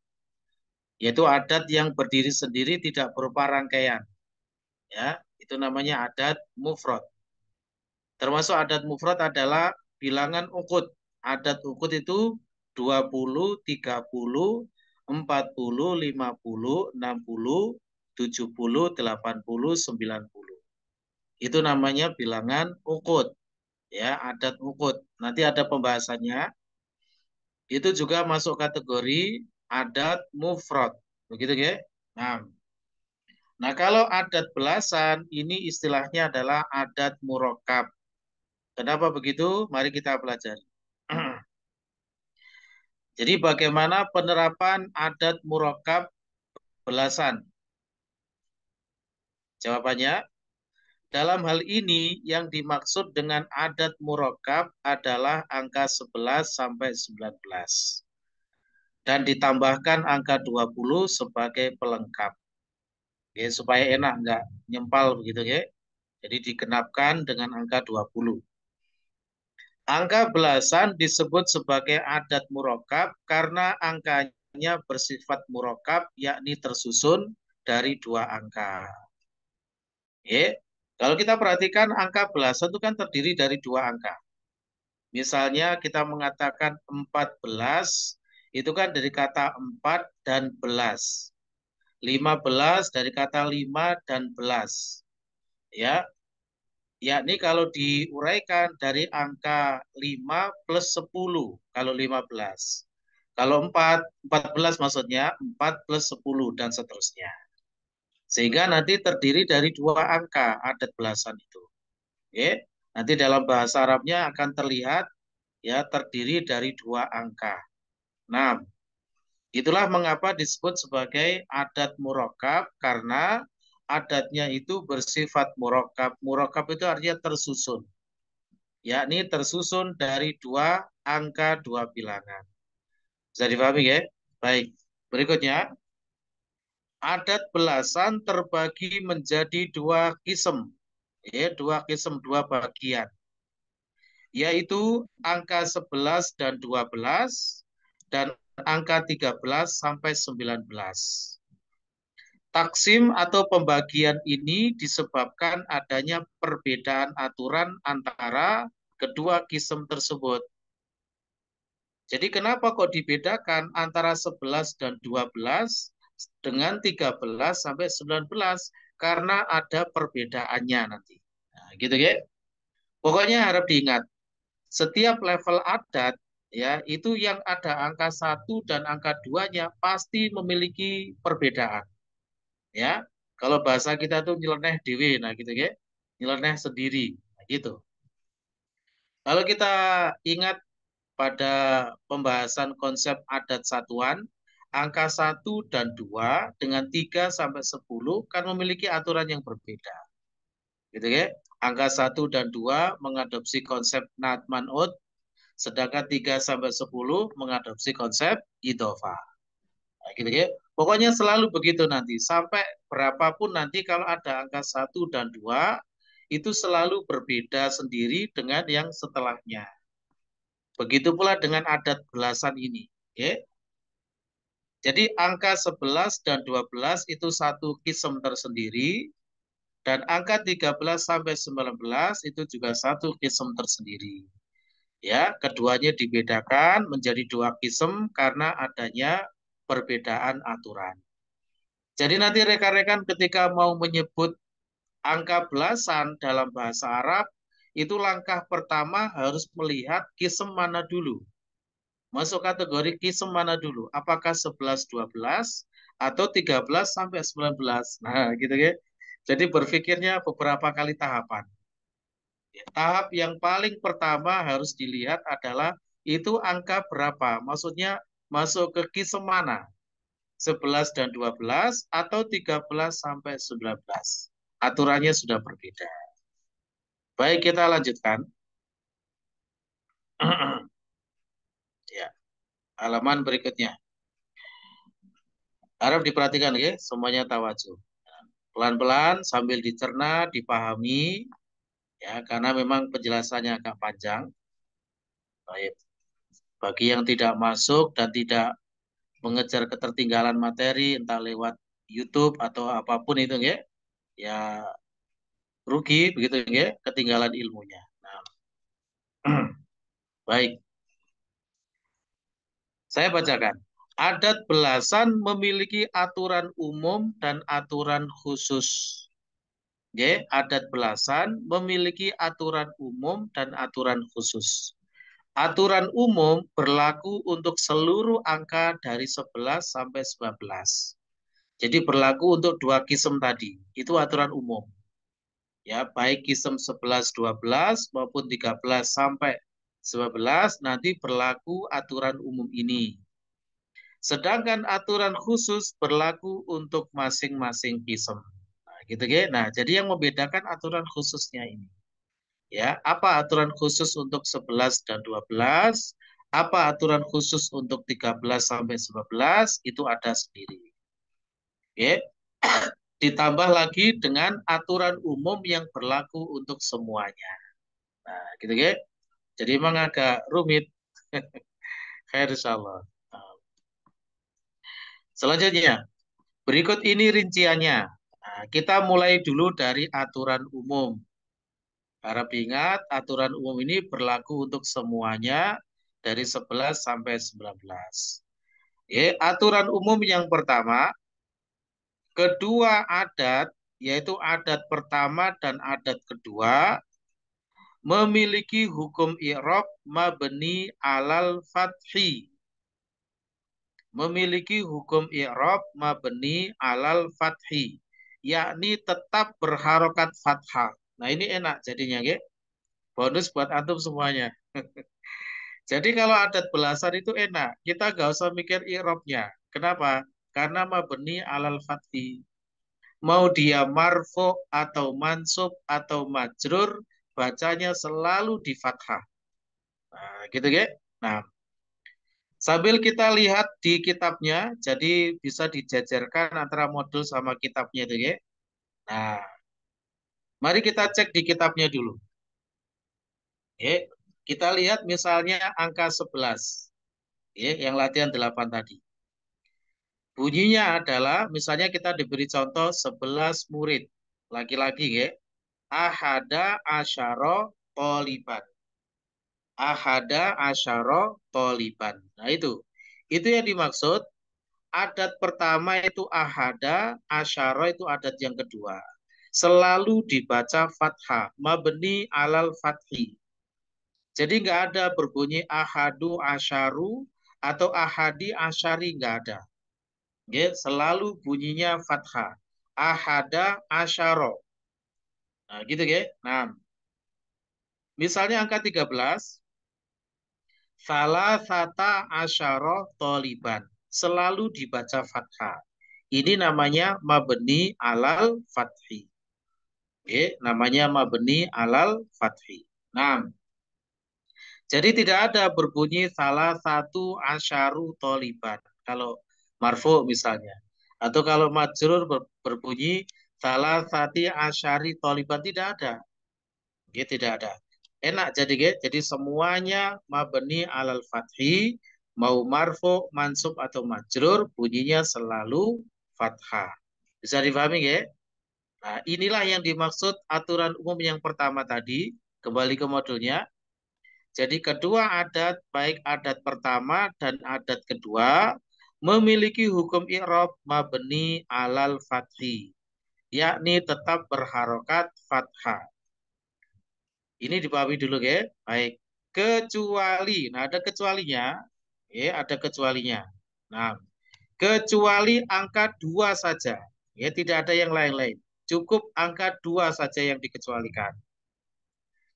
yaitu adat yang berdiri sendiri tidak berupa rangkaian, ya, itu namanya adat mufrad. Termasuk adat mufrad adalah bilangan ukut. Adat ukut itu 20, 30, 40, 50, 60, 70, 80, 90. Itu namanya bilangan ukut. Ya, adat ukut. Nanti ada pembahasannya. Itu juga masuk kategori adat mufrad. Begitu ya? Nah, kalau adat belasan ini istilahnya adalah adat murakkab. Kenapa begitu? Mari kita pelajari. Jadi bagaimana penerapan adat murakkab belasan? Jawabannya, dalam hal ini yang dimaksud dengan adat murakkab adalah angka 11 sampai 19. Dan ditambahkan angka 20 sebagai pelengkap. Ya, supaya enak, nggak nyempal begitu ya. Jadi digenapkan dengan angka 20. Angka belasan disebut sebagai adat murakkab karena angkanya bersifat murakkab, yakni tersusun dari 2 angka. Ya, kalau kita perhatikan angka belasan itu kan terdiri dari 2 angka. Misalnya kita mengatakan 14, itu kan dari kata 4 dan belas. 15 dari kata 5 dan belas. Ya, yakni kalau diuraikan dari angka 5 plus 10 kalau 15. Kalau 14 maksudnya 4 plus 10 dan seterusnya. Sehingga nanti terdiri dari dua angka adat belasan itu. Oke. Nanti dalam bahasa Arabnya akan terlihat ya terdiri dari dua angka. Nah, itulah mengapa disebut sebagai adat murakkab karena adatnya itu bersifat murakkab. Murakkab itu artinya tersusun. Yakni tersusun dari dua angka dua bilangan. Bisa dipahami ya? Baik. Berikutnya, adat belasan terbagi menjadi dua kisem. Ya, dua kisem, dua bagian. Yaitu angka 11 dan 12 dan angka 13 sampai 19. Taksim atau pembagian ini disebabkan adanya perbedaan aturan antara kedua kisem tersebut. Jadi kenapa kok dibedakan antara 11 dan 12 dengan 13 sampai 19? Karena ada perbedaannya nanti. Nah, gitu ya. Pokoknya harap diingat, setiap level adat ya itu yang ada angka 1 dan angka 2-nya pasti memiliki perbedaan. Ya, kalau bahasa kita tuh nyeleneh dewe, nah gitu ya, nyeleneh sendiri, nah, gitu. Kalau kita ingat pada pembahasan konsep adat satuan, angka 1 dan 2 dengan 3 sampai 10 kan memiliki aturan yang berbeda. Gitu ya. Angka 1 dan 2 mengadopsi konsep nat man'ut, sedangkan 3 sampai 10 mengadopsi konsep idhofah. Nah, gitu ya. Pokoknya selalu begitu nanti. Sampai berapapun nanti kalau ada angka 1 dan 2, itu selalu berbeda sendiri dengan yang setelahnya. Begitu pula dengan adat belasan ini. Ya. Jadi angka 11 dan 12 itu satu kisem tersendiri. Dan angka 13 sampai 19 itu juga satu kisem tersendiri. Ya, keduanya dibedakan menjadi dua kisem karena adanya perbedaan aturan. Jadi nanti rekan-rekan ketika mau menyebut angka belasan dalam bahasa Arab, itu langkah pertama harus melihat kisem mana dulu. Masuk kategori kisem mana dulu? Apakah 11, 12 atau 13 sampai 19? Nah, gitu ya. Jadi berpikirnya beberapa kali tahapan. Tahap yang paling pertama harus dilihat adalah itu angka berapa? Maksudnya masuk ke kisem mana? 11 dan 12 atau 13 sampai 19. Aturannya sudah berbeda. Baik, kita lanjutkan. Ya, halaman berikutnya. Harap diperhatikan ya, semuanya tawajuh. Pelan-pelan sambil dicerna, dipahami ya, karena memang penjelasannya agak panjang. Baik. Bagi yang tidak masuk dan tidak mengejar ketertinggalan materi entah lewat YouTube atau apapun itu ya, ya rugi begitu ya, ketinggalan ilmunya. Nah, baik. Saya bacakan. Adat belasan memiliki aturan umum dan aturan khusus. Ya, adat belasan memiliki aturan umum dan aturan khusus. Aturan umum berlaku untuk seluruh angka dari 11 sampai 19. Jadi berlaku untuk dua kisem tadi. Itu aturan umum. Ya, baik kisem 11, 12 maupun 13 sampai 19 nanti berlaku aturan umum ini. Sedangkan aturan khusus berlaku untuk masing-masing kisem. Nah, gitu ya. Nah, jadi yang membedakan aturan khususnya ini. Ya, apa aturan khusus untuk 11 dan 12? Apa aturan khusus untuk 13 sampai 19? Itu ada sendiri. Ya. Ditambah lagi dengan aturan umum yang berlaku untuk semuanya. Nah, gitu ya. Jadi memang agak rumit. Khair insyaallah. Selanjutnya, berikut ini rinciannya. Nah, kita mulai dulu dari aturan umum. Harap diingat, aturan umum ini berlaku untuk semuanya dari 11 sampai 19. Ya, aturan umum yang pertama, kedua adat, yaitu adat pertama dan adat kedua, memiliki hukum i'rab mabni alal fathi. memiliki hukum i'rab mabni alal fathi, yakni tetap berharokat fathah. Nah, ini enak jadinya, ya. Bonus buat antum semuanya. Jadi kalau adat belasan itu enak, kita gak usah mikir i'rabnya. Kenapa? Karena mabni alal fathi. Mau dia marfu atau mansub atau majrur, bacanya selalu di fathah. Nah, gitu, ya. Nah, sambil kita lihat di kitabnya, jadi bisa dijajarkan antara modul sama kitabnya itu, ya. Nah, mari kita cek di kitabnya dulu. Ya, kita lihat misalnya angka 11. Ya, yang latihan 8 tadi. Bunyinya adalah, misalnya kita diberi contoh 11 murid. Laki-laki, ya. Ahada asyara toliban. Ahada asyara toliban. Nah, itu. Itu yang dimaksud. Adat pertama itu ahada, asyara itu adat yang kedua. Selalu dibaca fathah, mabni alal fathi. Jadi nggak ada berbunyi ahadu asyaru atau ahadi asyari, nggak ada. Ya, selalu bunyinya fathah. Ahada asyara. Nah, gitu, ya. Nah, misalnya angka 13. Salasata asyara toliban. Selalu dibaca fathah. Ini namanya mabni alal fathi. Oke, namanya mabni alal fathi. Nah, jadi tidak ada berbunyi salah satu asyaru toliban. Kalau marfu misalnya. Atau kalau majrur berbunyi salah sati asyari toliban. Tidak ada. Oke, tidak ada. Enak jadi, ya. Jadi semuanya mabni alal fathi, mau marfu, mansub atau majrur, bunyinya selalu fathah. Bisa dipahami, ya? Nah, inilah yang dimaksud aturan umum yang pertama tadi. Kembali ke modulnya. Jadi kedua adat, baik adat pertama dan adat kedua, memiliki hukum i'rab mabni alal fathi, yakni tetap berharokat fathah. Ini dipahami dulu, ya. Baik. Kecuali, nah ada kecualinya, ya, ada kecualinya. Nah, kecuali angka 2 saja, ya, tidak ada yang lain-lain. Cukup angka 2 saja yang dikecualikan.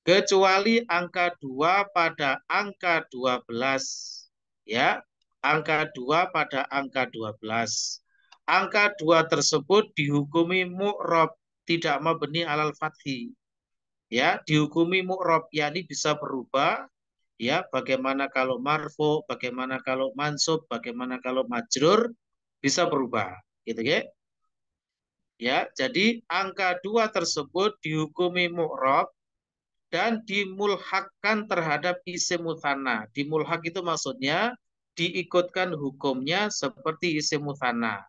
Kecuali angka 2 pada angka 12, ya. Angka 2 pada angka 12. Angka 2 tersebut dihukumi mu'rab, tidak mabni alal fathi. Ya, dihukumi mu'rab, yakni bisa berubah, ya, bagaimana kalau marfu, bagaimana kalau mansub, bagaimana kalau majrur, bisa berubah, gitu, ya. Ya, jadi angka 2 tersebut dihukumi mu'rab dan dimulhakkan terhadap isim mutsanna. Dimulhak itu maksudnya diikutkan hukumnya seperti isim mutsanna.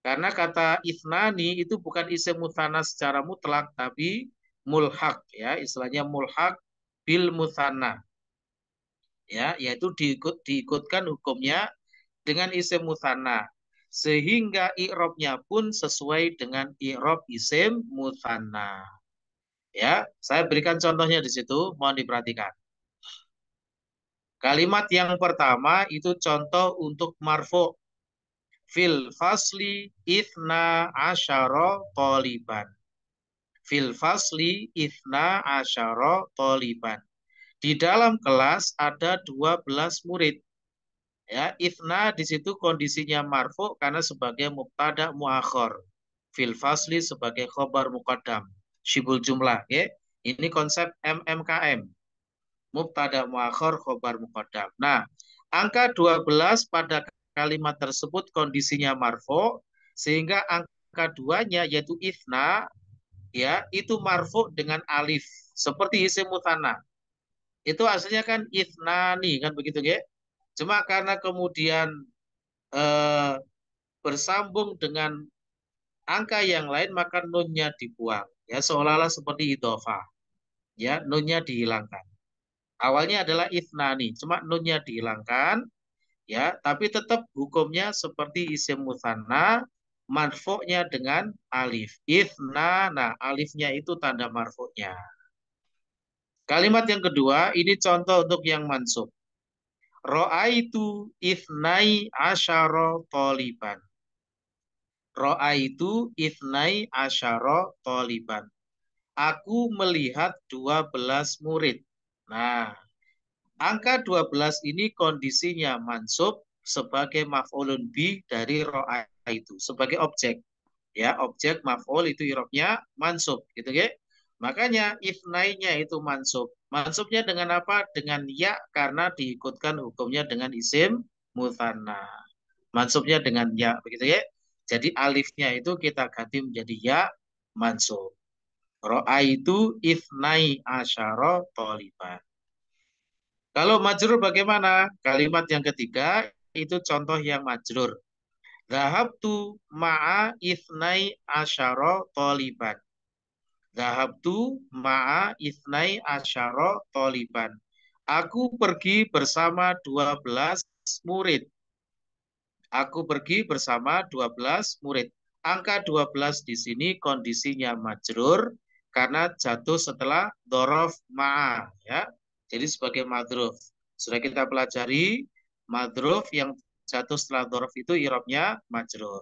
Karena kata ithnani itu bukan isim mutsanna secara mutlak, tapi mulhak, ya, istilahnya mulhak bil mutsanna. Ya, yaitu diikutkan hukumnya dengan isim mutsanna. Sehingga i'rabnya pun sesuai dengan i'rab isim mutsanna. Ya, saya berikan contohnya di situ, mohon diperhatikan. Kalimat yang pertama itu contoh untuk marfu. Fil fasli ithna asyara toliban. Fil fasli ithna asyara toliban. Di dalam kelas ada 12 murid. Ya, ithna di situ kondisinya marfu karena sebagai mubtada muakhir. Fil fasli sebagai khobar muqaddam. Syibul jumlah, ya. Ini konsep MMKM. Mubtada muakhir khobar muqaddam. Nah, angka 12 pada kalimat tersebut kondisinya marfu, sehingga angka 2-nya yaitu ithna, ya, itu marfu dengan alif seperti isim mutsanna. Itu aslinya kan ithnani, kan begitu, ya. Cuma karena kemudian bersambung dengan angka yang lain maka nunnya dibuang, ya, seolah-olah seperti idhofah, ya, nunnya dihilangkan. Awalnya adalah ithnani, cuma nunnya dihilangkan, ya, tapi tetap hukumnya seperti isim mutsanna, marfu'nya dengan alif. Ithna, nah alifnya itu tanda marfu'nya. Kalimat yang kedua, ini contoh untuk yang mansub. Ro'aitu ithnai asyara toliban. Ro'aitu ithnai asyara toliban. Aku melihat 12 murid. Nah, angka 12 ini kondisinya mansub sebagai maf'ulun bi dari ro'aitu, sebagai objek. Ya, objek maf'ul itu i'rabnya mansub, gitu ya. Makanya ithnainya itu mansub. Mansubnya dengan apa? Dengan ya, karena diikutkan hukumnya dengan isim mutsanna. Mansubnya dengan ya, begitu ya. Jadi alifnya itu kita ganti menjadi ya mansub. Ro'aitu ithnai asyara toliban. Kalau majrur bagaimana? Kalimat yang ketiga itu contoh yang majrur. Dhahabtu ma'a ithnai asyara toliban. Dhahabtu ma'a ithnai asyara toliban. Aku pergi bersama 12 murid. Aku pergi bersama 12 murid. Angka 12 di sini kondisinya majrur karena jatuh setelah dhorof ma'a, ya. Jadi sebagai madruf. Sudah kita pelajari madruf yang jatuh setelah dhorof itu i'rabnya majrur.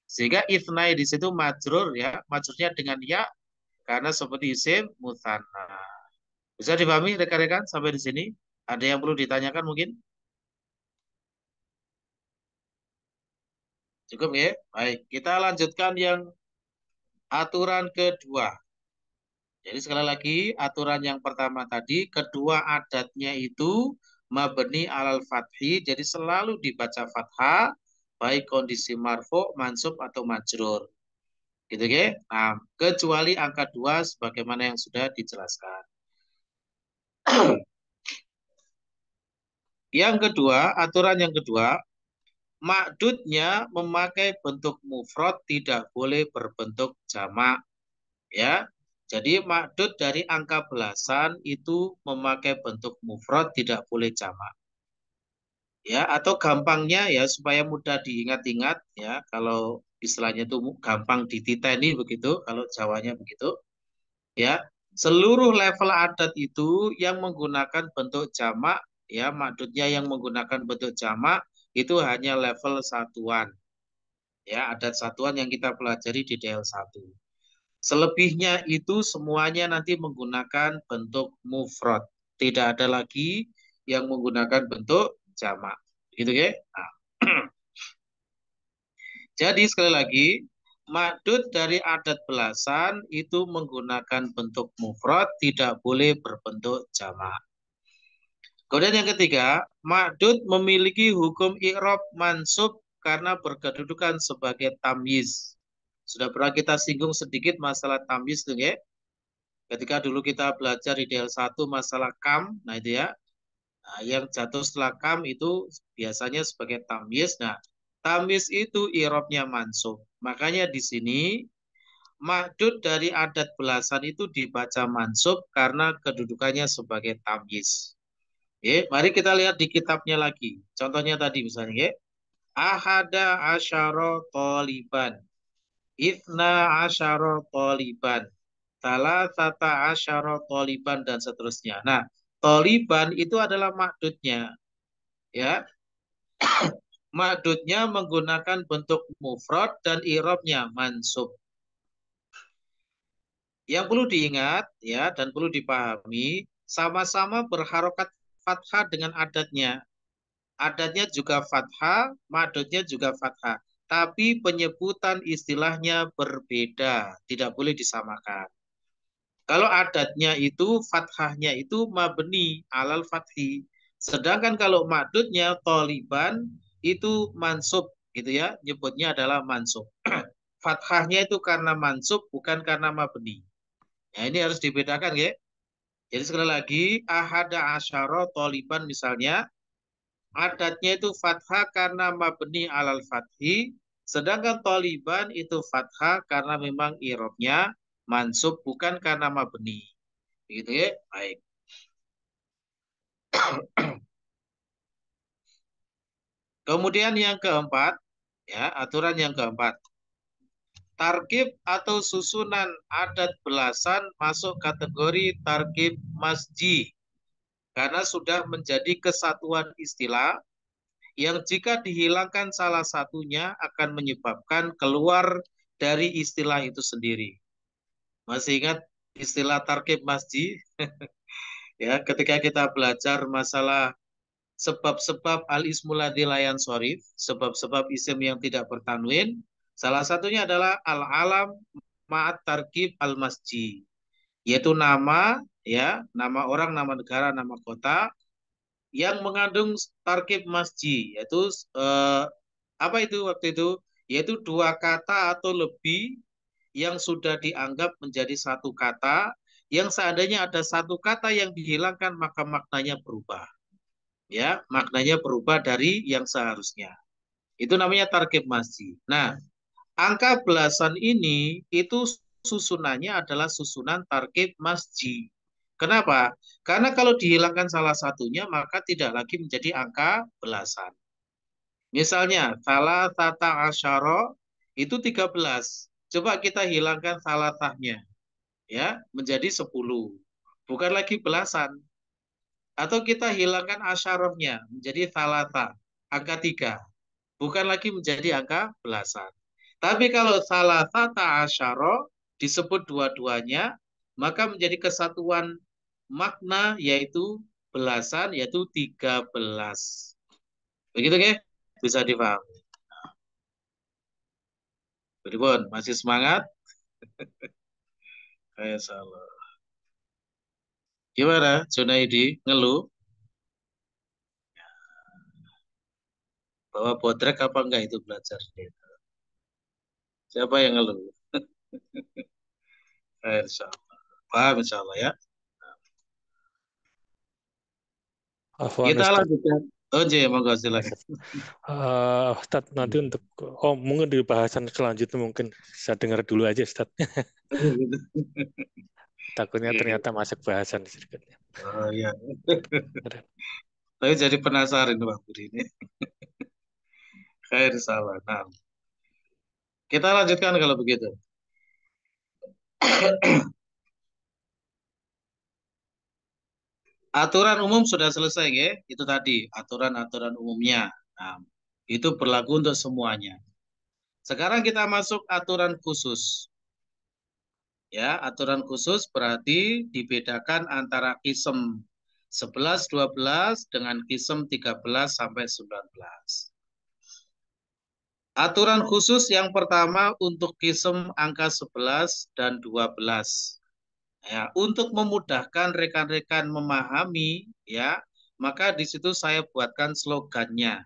Sehingga ithnai di situ majrur, ya. Majrurnya dengan ya karena seperti isim mutsanna. Bisa dipahami rekan-rekan sampai di sini? Ada yang perlu ditanyakan mungkin? Cukup ya? Baik, kita lanjutkan yang aturan kedua. Jadi sekali lagi, aturan yang pertama tadi, kedua adatnya itu mabni alal fathi, jadi selalu dibaca fathah, baik kondisi marfu, mansub, atau majrur. Gitu ya? Nah, kecuali angka 2 sebagaimana yang sudah dijelaskan. Yang kedua, aturan yang kedua, makdudnya memakai bentuk mufrad tidak boleh berbentuk jamak, ya. Jadi makdud dari angka belasan itu memakai bentuk mufrad tidak boleh jamak. Ya, atau gampangnya ya supaya mudah diingat-ingat ya, kalau istilahnya itu gampang dititeni begitu, kalau Jawanya begitu. Ya, seluruh level adat itu yang menggunakan bentuk jamak, ya, makdudnya yang menggunakan bentuk jamak itu hanya level satuan. Ya, adat satuan yang kita pelajari di DL1. Selebihnya itu semuanya nanti menggunakan bentuk mufrad. Tidak ada lagi yang menggunakan bentuk jamak. Gitu ya. Nah. Jadi sekali lagi, makdud dari adat belasan itu menggunakan bentuk mufrad, tidak boleh berbentuk jamak. Kemudian yang ketiga, makdud memiliki hukum i'rab mansub karena berkedudukan sebagai tamyiz. Sudah pernah kita singgung sedikit masalah tamyiz tuh ya. Ketika dulu kita belajar di DL1 masalah kam, nah itu ya. Nah, yang jatuh setelah kam itu biasanya sebagai tamyiz. Nah, tamyiz itu i'rabnya mansub. Makanya di sini makdud dari adat belasan itu dibaca mansub karena kedudukannya sebagai tamyiz. Mari kita lihat di kitabnya lagi. Contohnya tadi misalnya, ahada asyara toliban, ithna asyara toliban, salasata asyara toliban, dan seterusnya. Nah, toliban itu adalah makdudnya. Ya, makdudnya menggunakan bentuk mufrad dan i'rabnya mansub. Yang perlu diingat ya dan perlu dipahami, sama-sama berharokat fathah dengan adatnya. Adatnya juga fathah, makdudnya juga fathah. Tapi penyebutan istilahnya berbeda, tidak boleh disamakan. Kalau adatnya itu fathahnya itu mabni alal fathi. Sedangkan kalau makdudnya toliban itu mansub gitu ya, nyebutnya adalah mansub. Fathahnya itu karena mansub bukan karena mabni. Ya, ini harus dibedakan ya. Jadi sekali lagi, ahada asyara toliban misalnya, adatnya itu fathah karena mabni alal fathi, sedangkan toliban itu fathah karena memang i'rabnya mansub bukan karena mabni. Begitu ya? Baik. Kemudian yang keempat, ya, aturan yang keempat. Tarkib atau susunan adat belasan masuk kategori tarkib masji. karena sudah menjadi kesatuan istilah yang jika dihilangkan salah satunya akan menyebabkan keluar dari istilah itu sendiri. Masih ingat istilah tarkib masjid? Ya, ketika kita belajar masalah sebab-sebab al-ismul ladzi la yansharif, sebab-sebab isim yang tidak bertanwin, salah satunya adalah al-alam ma'at tarkib al-masjid, yaitu nama, ya, nama orang, nama negara, nama kota yang mengandung tarkib masjid, yaitu apa itu waktu itu? Yaitu dua kata atau lebih yang sudah dianggap menjadi satu kata, yang seandainya ada satu kata yang dihilangkan maka maknanya berubah. Ya, maknanya berubah dari yang seharusnya. Itu namanya tarkib masjid. Nah, angka belasan ini itu susunannya adalah susunan tarkib masjid. Kenapa? Karena kalau dihilangkan salah satunya maka tidak lagi menjadi angka belasan. Misalnya, salah tata asyara itu 13. Coba kita hilangkan salah tahnya, ya, menjadi 10. Bukan lagi belasan. Atau kita hilangkan asyarahnya menjadi salata, angka 3. Bukan lagi menjadi angka belasan. Tapi kalau salasata asyara disebut dua-duanya, maka menjadi kesatuan makna yaitu belasan, yaitu 13. Begitu ya? Bisa dipahami. Beribun, masih semangat? Kayak salah. Gimana, Junaidi? Ngeluh? Bahwa bodrek apa enggak itu belajar? Siapa yang ngeluh? Insya Allah. Paham insya Allah ya. Afwan Kita Ustaz. lanjutkan. Oh, monggo silakan. Ustaz, nanti untuk mungkin di bahasan selanjutnya mungkin saya dengar dulu aja Ustaz. Takutnya ternyata masuk bahasan sedikitnya. Oh iya. Tapi jadi penasaran Bang Budi ini. Khair salah. Nah, kita lanjutkan kalau begitu. Aturan umum sudah selesai ya. Itu tadi aturan-aturan umumnya. Nah, itu berlaku untuk semuanya. Sekarang kita masuk aturan khusus. Ya, aturan khusus berarti dibedakan antara kisem 11, 12 dengan kisem 13 sampai 19. Aturan khusus yang pertama untuk kisem angka 11 dan 12. Ya, untuk memudahkan rekan-rekan memahami, ya, maka di situ saya buatkan slogannya.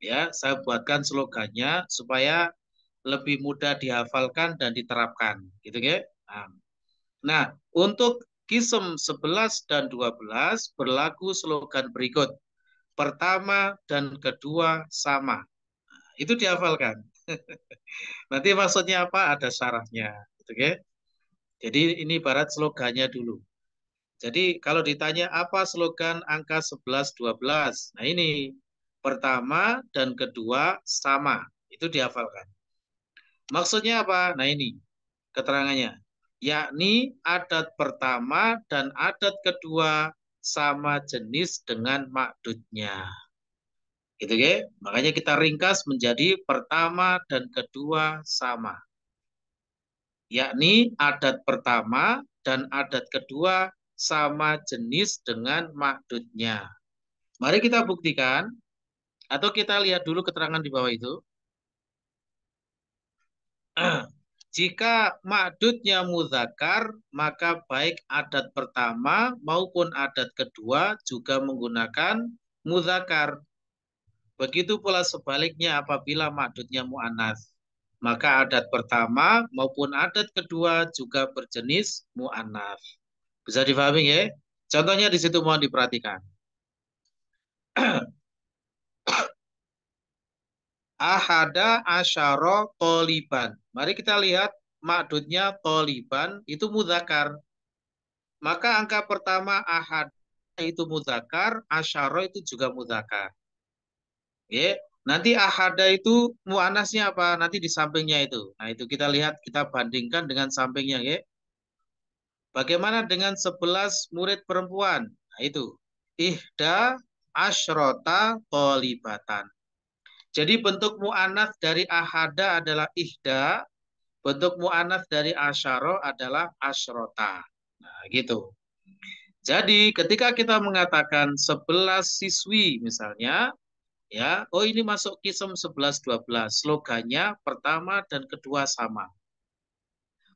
Ya, saya buatkan slogannya supaya lebih mudah dihafalkan dan diterapkan, gitu ya. Nah, untuk kisem 11 dan 12 berlaku slogan berikut. Pertama dan kedua sama. Nah, itu dihafalkan. Nanti maksudnya apa? Ada syarahnya, gitu ya. Jadi ini ibarat slogannya dulu. Jadi kalau ditanya apa slogan angka 11 12? Nah, ini pertama dan kedua sama. Itu dihafalkan. Maksudnya apa? Nah, ini keterangannya. Yakni adat pertama dan adat kedua sama jenis dengan makdudnya. Gitu ya. Makanya kita ringkas menjadi pertama dan kedua sama. Yakni adat pertama dan adat kedua sama jenis dengan makdudnya. Mari kita buktikan atau kita lihat dulu keterangan di bawah itu. Jika makdudnya mudzakkar, maka baik adat pertama maupun adat kedua juga menggunakan mudzakkar. Begitu pula sebaliknya apabila makdudnya mu'annats, maka adat pertama maupun adat kedua juga berjenis mu'annats. Bisa dipahami ya? Contohnya di situ mohon diperhatikan. Ahada asyara toliban. Mari kita lihat makdudnya toliban itu mudzakkar. Maka angka pertama ahad itu mudzakkar, asyara itu juga mudzakkar. Ya, nanti ahada itu muannasnya apa? Nanti di sampingnya itu. Nah, itu kita lihat, kita bandingkan dengan sampingnya ya. Bagaimana dengan 11 murid perempuan? Nah, itu. ihda asyrota tolibatan. Jadi bentuk mu'anats dari ahada adalah ihda, bentuk mu'anats dari asyaro adalah asyrota. Nah, gitu. Jadi ketika kita mengatakan 11 siswi misalnya, ya, oh ini masuk kisem 11-12, slogannya pertama dan kedua sama.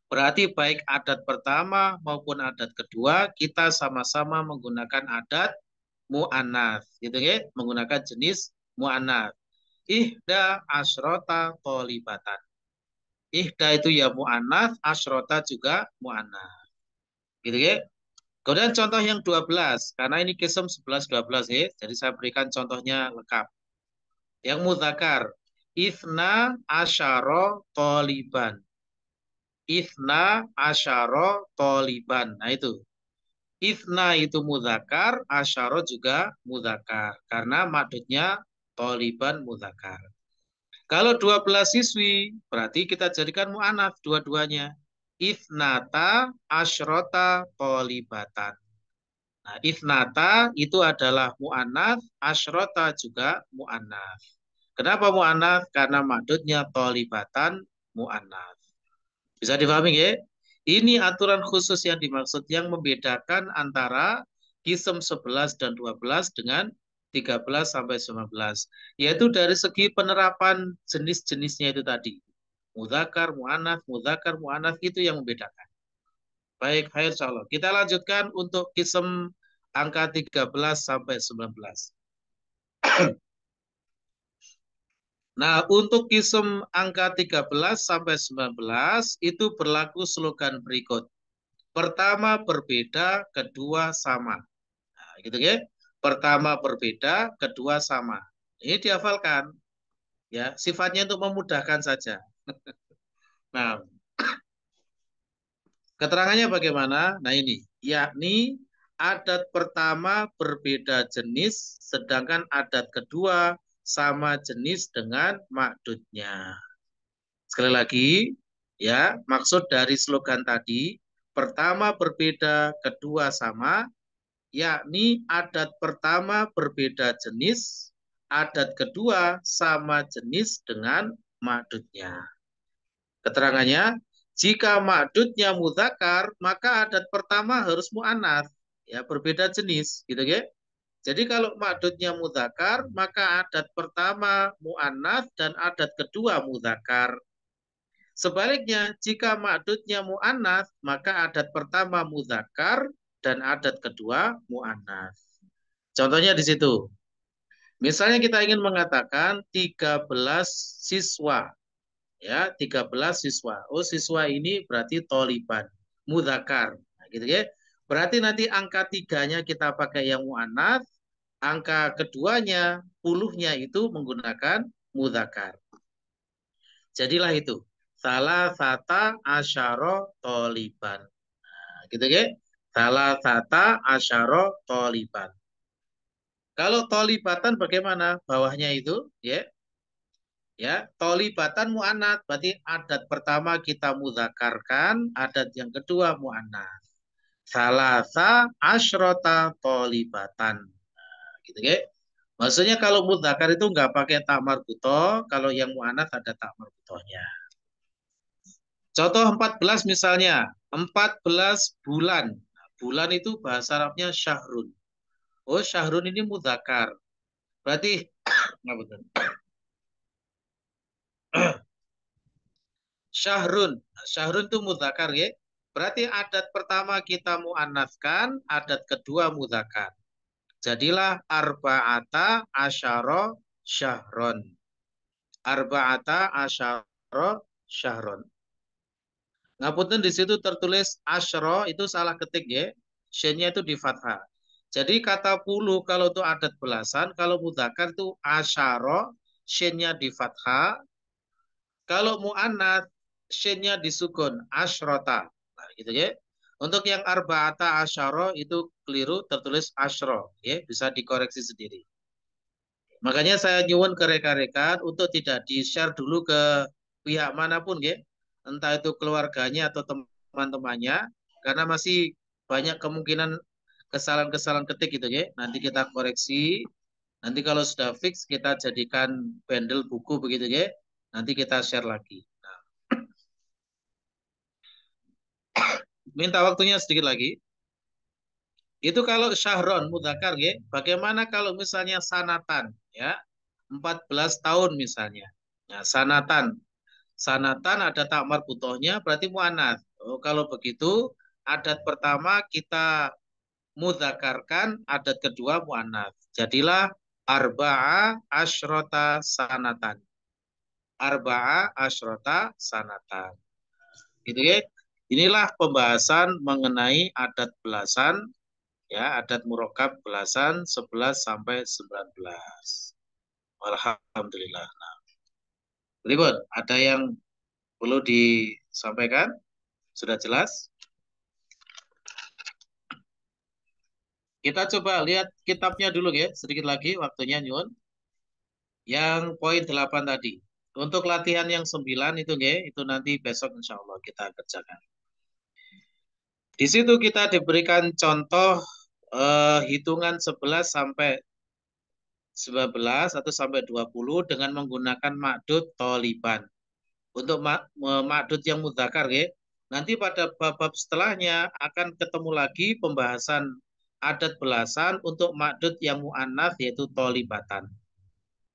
Berarti baik adat pertama maupun adat kedua kita sama-sama menggunakan adat mu'anats, gitu ya, menggunakan jenis mu'anats. Ihda asyrota tolibatan. Ihda itu ya mu'anats, asyrota juga mu'anats. Gitu ya. Kemudian contoh yang 12, karena ini kisem 11-12 ya, jadi saya berikan contohnya lengkap. Yang mudzakar, Ithna asyara toliban. Ithna asyara toliban. Nah itu. Ithna itu mudzakar, asyara juga mudzakar. Karena maksudnya toliban mudzakar. Kalau 12 siswi, berarti kita jadikan mu'anats dua-duanya. Ithnata asyrota tolibatan. Nah, ithnata itu adalah mu'anats, asyrota juga mu'anats. Kenapa mu'anats? Karena maksudnya tolibatan mu'anats. Bisa dipahami ya? Ini aturan khusus yang dimaksud yang membedakan antara kisem 11 dan 12 dengan 13 sampai 19. Yaitu dari segi penerapan jenis-jenisnya itu tadi. Mudzakar, mu'anats itu yang membedakan. Baik, insyaallah. Kita lanjutkan untuk kisem angka 13 sampai 19. Nah, untuk kisem angka 13 sampai 19 itu berlaku slogan berikut. Pertama berbeda, kedua sama. Nah, gitu ya. Pertama berbeda, kedua sama. Ini dihafalkan. Ya, sifatnya untuk memudahkan saja. Nah, keterangannya bagaimana? Nah ini, yakni adat pertama berbeda jenis, sedangkan adat kedua sama jenis dengan makdudnya. Sekali lagi, ya, maksud dari slogan tadi, pertama berbeda, kedua sama, yakni adat pertama berbeda jenis, adat kedua sama jenis dengan makdudnya. Keterangannya, jika makdudnya mudzakar, maka adat pertama harus mu'anats, ya, berbeda jenis, gitu ya. Jadi kalau makdudnya mudzakar, maka adat pertama mu'anats dan adat kedua mudzakar. Sebaliknya, jika makdudnya mu'anats, maka adat pertama mudzakar dan adat kedua mu'anats. Contohnya di situ. Misalnya kita ingin mengatakan 13 siswa. Ya, 13 siswa. Oh, siswa ini berarti toliban, mudzakar. Nah, gitu ya. Berarti nanti angka 3-nya kita pakai yang mu'anats, angka keduanya, puluhnya itu menggunakan mudzakar. Jadilah itu. Salah sata asyara toliban. Nah, gitu ya. Salah sata asyara toliban. Kalau tolibatan bagaimana? Bawahnya itu, ya. Ya, tolibatan mu'anats, berarti adat pertama kita mudzakarkan, adat yang kedua mu'anats. Salasa asyrota tolibatan. Nah, gitu ya. Maksudnya kalau mudzakar itu nggak pakai tak marbutoh, kalau yang mu'anats ada tak marbutohnya. Contoh 14 misalnya, 14 bulan. Nah, bulan itu bahasa Arabnya syahrun. Oh, syahrun ini mudzakar. Berarti nggak betul. Syahrun. Syahrun itu mudzakar ya. Berarti adat pertama kita mu'annatskan, adat kedua mudzakar. Jadilah arba'ata asyara syahron. Arba'ata asyara syahron. Ngapunten di situ tertulis asyara itu salah ketik ya. Syennya itu di fathah. Jadi kata puluh kalau itu adat belasan, kalau mudzakar itu asyara, syennya di fathah. Kalau mu'annats, syennya disukun, asyrota. Nah, gitu ya. Untuk yang arba'ata asyara itu keliru, tertulis asyro. Ya, bisa dikoreksi sendiri. Makanya saya nyuwun ke rekan-rekan untuk tidak di-share dulu ke pihak manapun ya. Entah itu keluarganya atau teman-temannya. Karena masih banyak kemungkinan kesalahan-kesalahan ketik gitu ya. Nanti kita koreksi. Nanti kalau sudah fix kita jadikan bundle buku begitu ya. Nanti kita share lagi. Nah, minta waktunya sedikit lagi. Itu kalau syahron mudzakkar ya. Bagaimana kalau misalnya sanatan ya? 14 tahun misalnya. Nah, sanatan. Sanatan ada tak marbutohnya berarti muannats. Oh, kalau begitu adat pertama kita mudzakarkan, adat kedua muannats. Jadilah arba'a asyrota sanatan. Arba'a asyrota sanatan. Gitu ya. Inilah pembahasan mengenai adat belasan, ya, adat murakkab belasan 11 sampai 19. Alhamdulillah. Nah, berikut ada yang perlu disampaikan? Sudah jelas? Kita coba lihat kitabnya dulu ya, sedikit lagi waktunya nyun. Yang poin 8 tadi. Untuk latihan yang 9 itu ya, itu nanti besok insya Allah kita kerjakan. Di situ kita diberikan contoh hitungan 11 sampai 19 atau sampai 20 dengan menggunakan ma'dud toliban. Untuk ma'dud yang mudzakkar ya. Nanti pada bab-bab setelahnya akan ketemu lagi pembahasan adat belasan untuk ma'dud yang mu'annats yaitu tolibatan.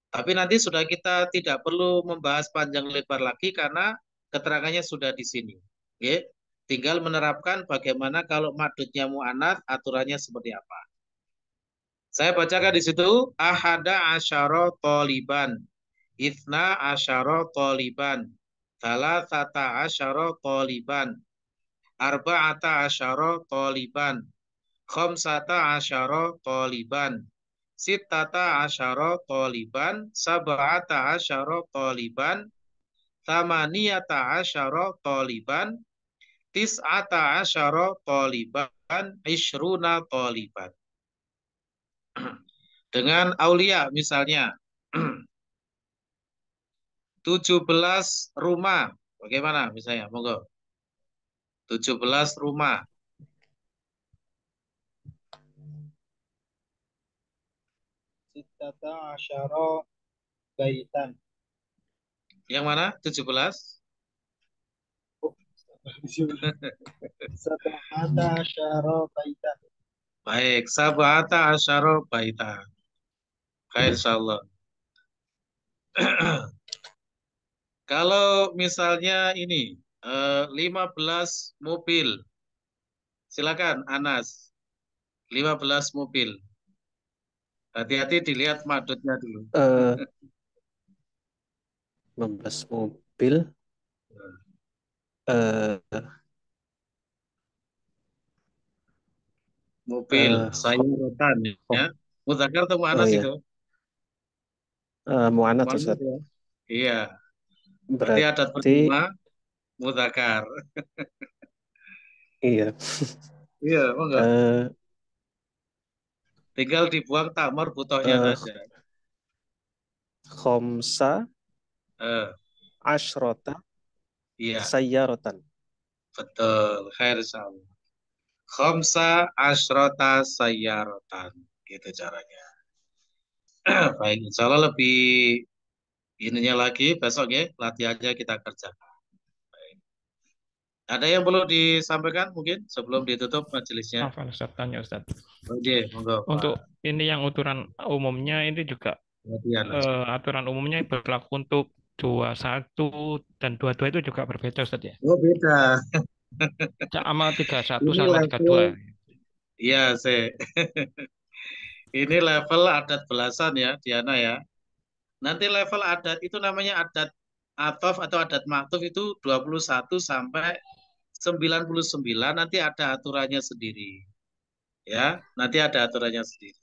Tapi nanti sudah kita tidak perlu membahas panjang lebar lagi karena keterangannya sudah di sini. Oke? Tinggal menerapkan bagaimana kalau ma'dudnya mu'annats aturannya seperti apa. Saya bacakan di situ ahada asyara toliban, itsna asyara toliban, thalathata asyara toliban, arba'ata asyara toliban, khamsata asyara toliban, sittata asyara toliban, sab'ata asyara toliban, thamaniyata asyara toliban, tis'ata asyara toliban, ishruna toliban. Dengan aulia misalnya 17 rumah. Bagaimana misalnya? Monggo. 17 rumah. Sittata asyara baitan. Yang mana? 17? Sab'ata asyara baitan. Baik, sab'ata asyara baitan. Khair insyaallah. Kalau misalnya ini 15 mobil. Silakan Anas. 15 mobil. Hati-hati dilihat madutnya dulu. 15 mobil. Mobil, sayuran ya. Mudzakkar atau muannats iya. itu? Muannats Muannats Ustaz. ya. Iya. Berarti adat pertama mudzakkar. Iya. Iya, monggo. Tinggal dibuang tamar butohnya saja. Khamsa asyrota sayyaratan. Betul, khair insyaallah. Khamsa asyrota sayyaratan. Gitu caranya. Baik, insyaallah lebih ininya lagi besok ya, latihannya kita kerjakan. Baik. Ada yang perlu disampaikan mungkin sebelum ditutup majelisnya? Apa Ustaz tanya Ustaz? Oke, monggo. Untuk ini yang aturan umumnya ini juga aturan umumnya berlaku untuk 21 dan 22 itu juga berbeda Ustaz ya? Oh, beda. Sama 31 sama 32. Iya, ini level adat belasan ya, Diana ya. Nanti level adat itu namanya adat atof atau adat maktuf itu 21 sampai 99 nanti ada aturannya sendiri. Ya, nanti ada aturannya sendiri.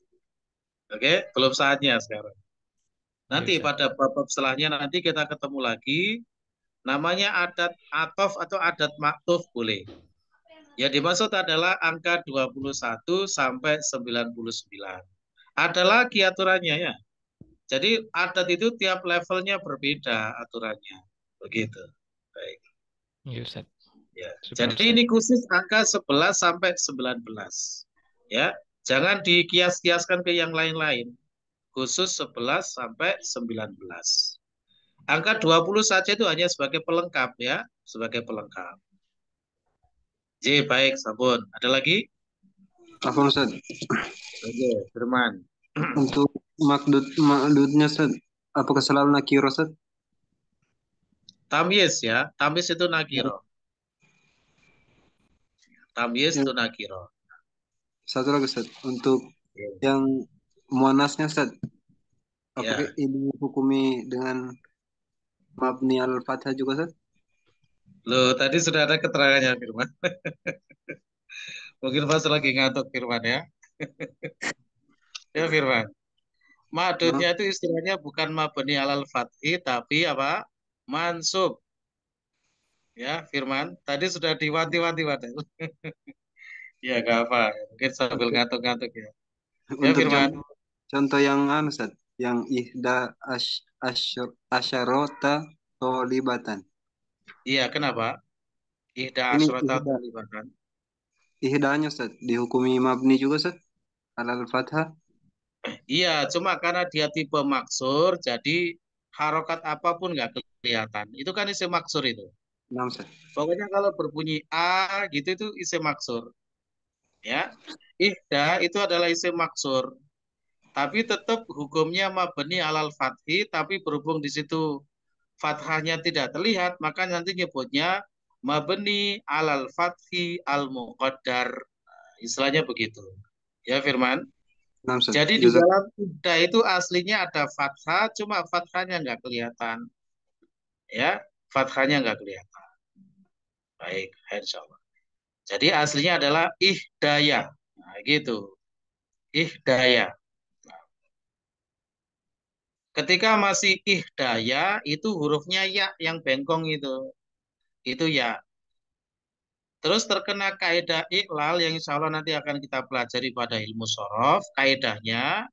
Oke, belum saatnya sekarang. Nanti pada bab setelahnya nanti kita ketemu lagi. Namanya adat atof atau adat maktuf boleh. Yang dimaksud adalah angka 21 sampai 99. Ada lagi aturannya ya. Jadi adat itu tiap levelnya berbeda aturannya. Begitu. Baik. Ya, Ustaz. Ya. Jadi ini khusus angka 11 sampai 19. Ya, jangan dikias-kiaskan ke yang lain-lain. Khusus 11 sampai 19. Angka 20 saja itu hanya sebagai pelengkap ya, sebagai pelengkap. J, baik, Sabun. Ada lagi? Apa Ustaz? Oke, Firman. Untuk makdudnya Ustaz, apakah selalu nakiro Ustaz? Tamyiz ya, tamyiz itu nakiro. Tamyiz itu Yang nakiro. satu lagi Ustaz, untuk Ya. yang muannasnya Ustaz, Ya. apakah ini hukumi dengan mabni al-fathah juga Ustaz? Loh, tadi sudah ada keterangannya Firman. Mungkin pas lagi ngantuk Firman ya. Ya Firman. Madudnya itu istilahnya bukan mabni alal fathi tapi apa? Mansub. Ya, Firman. Tadi sudah diwanti-wanti padahal. Ya, gak apa. Mungkin sambil ngantuk-ngantuk ya. Ya, Untuk Firman. contoh yang Ustaz, yang ihda asyarota tolibatan. Iya, kenapa? Ihda Ini asyrata talibatan. ihdanya Ustaz, dihukumi mabni juga Ustaz? Alal fathah? Iya, cuma karena dia tipe maksur, jadi harokat apapun nggak kelihatan. Itu kan isim maksur itu. Nah, Ustaz. Pokoknya kalau berbunyi A gitu itu isim maksur. Ya, ihda itu adalah isim maksur. Tapi tetap hukumnya mabni alal fathi, tapi berhubung di situ fathahnya tidak terlihat, maka nanti nyebutnya mabni alal fathi al muqaddar. Istilahnya begitu. Ya, Firman. Nah, Ustaz. Jadi di dalam ihda itu aslinya ada fathah, cuma fathahnya nggak kelihatan. Ya, fathahnya nggak kelihatan. Baik, insya Allah. Jadi aslinya adalah ihdaya. Nah, gitu. Ihdaya. Ketika masih ihdaya, itu hurufnya ya yang bengkong itu. Itu ya. Terus terkena kaidah iklal yang insya Allah nanti akan kita pelajari pada ilmu sorof. Kaidahnya,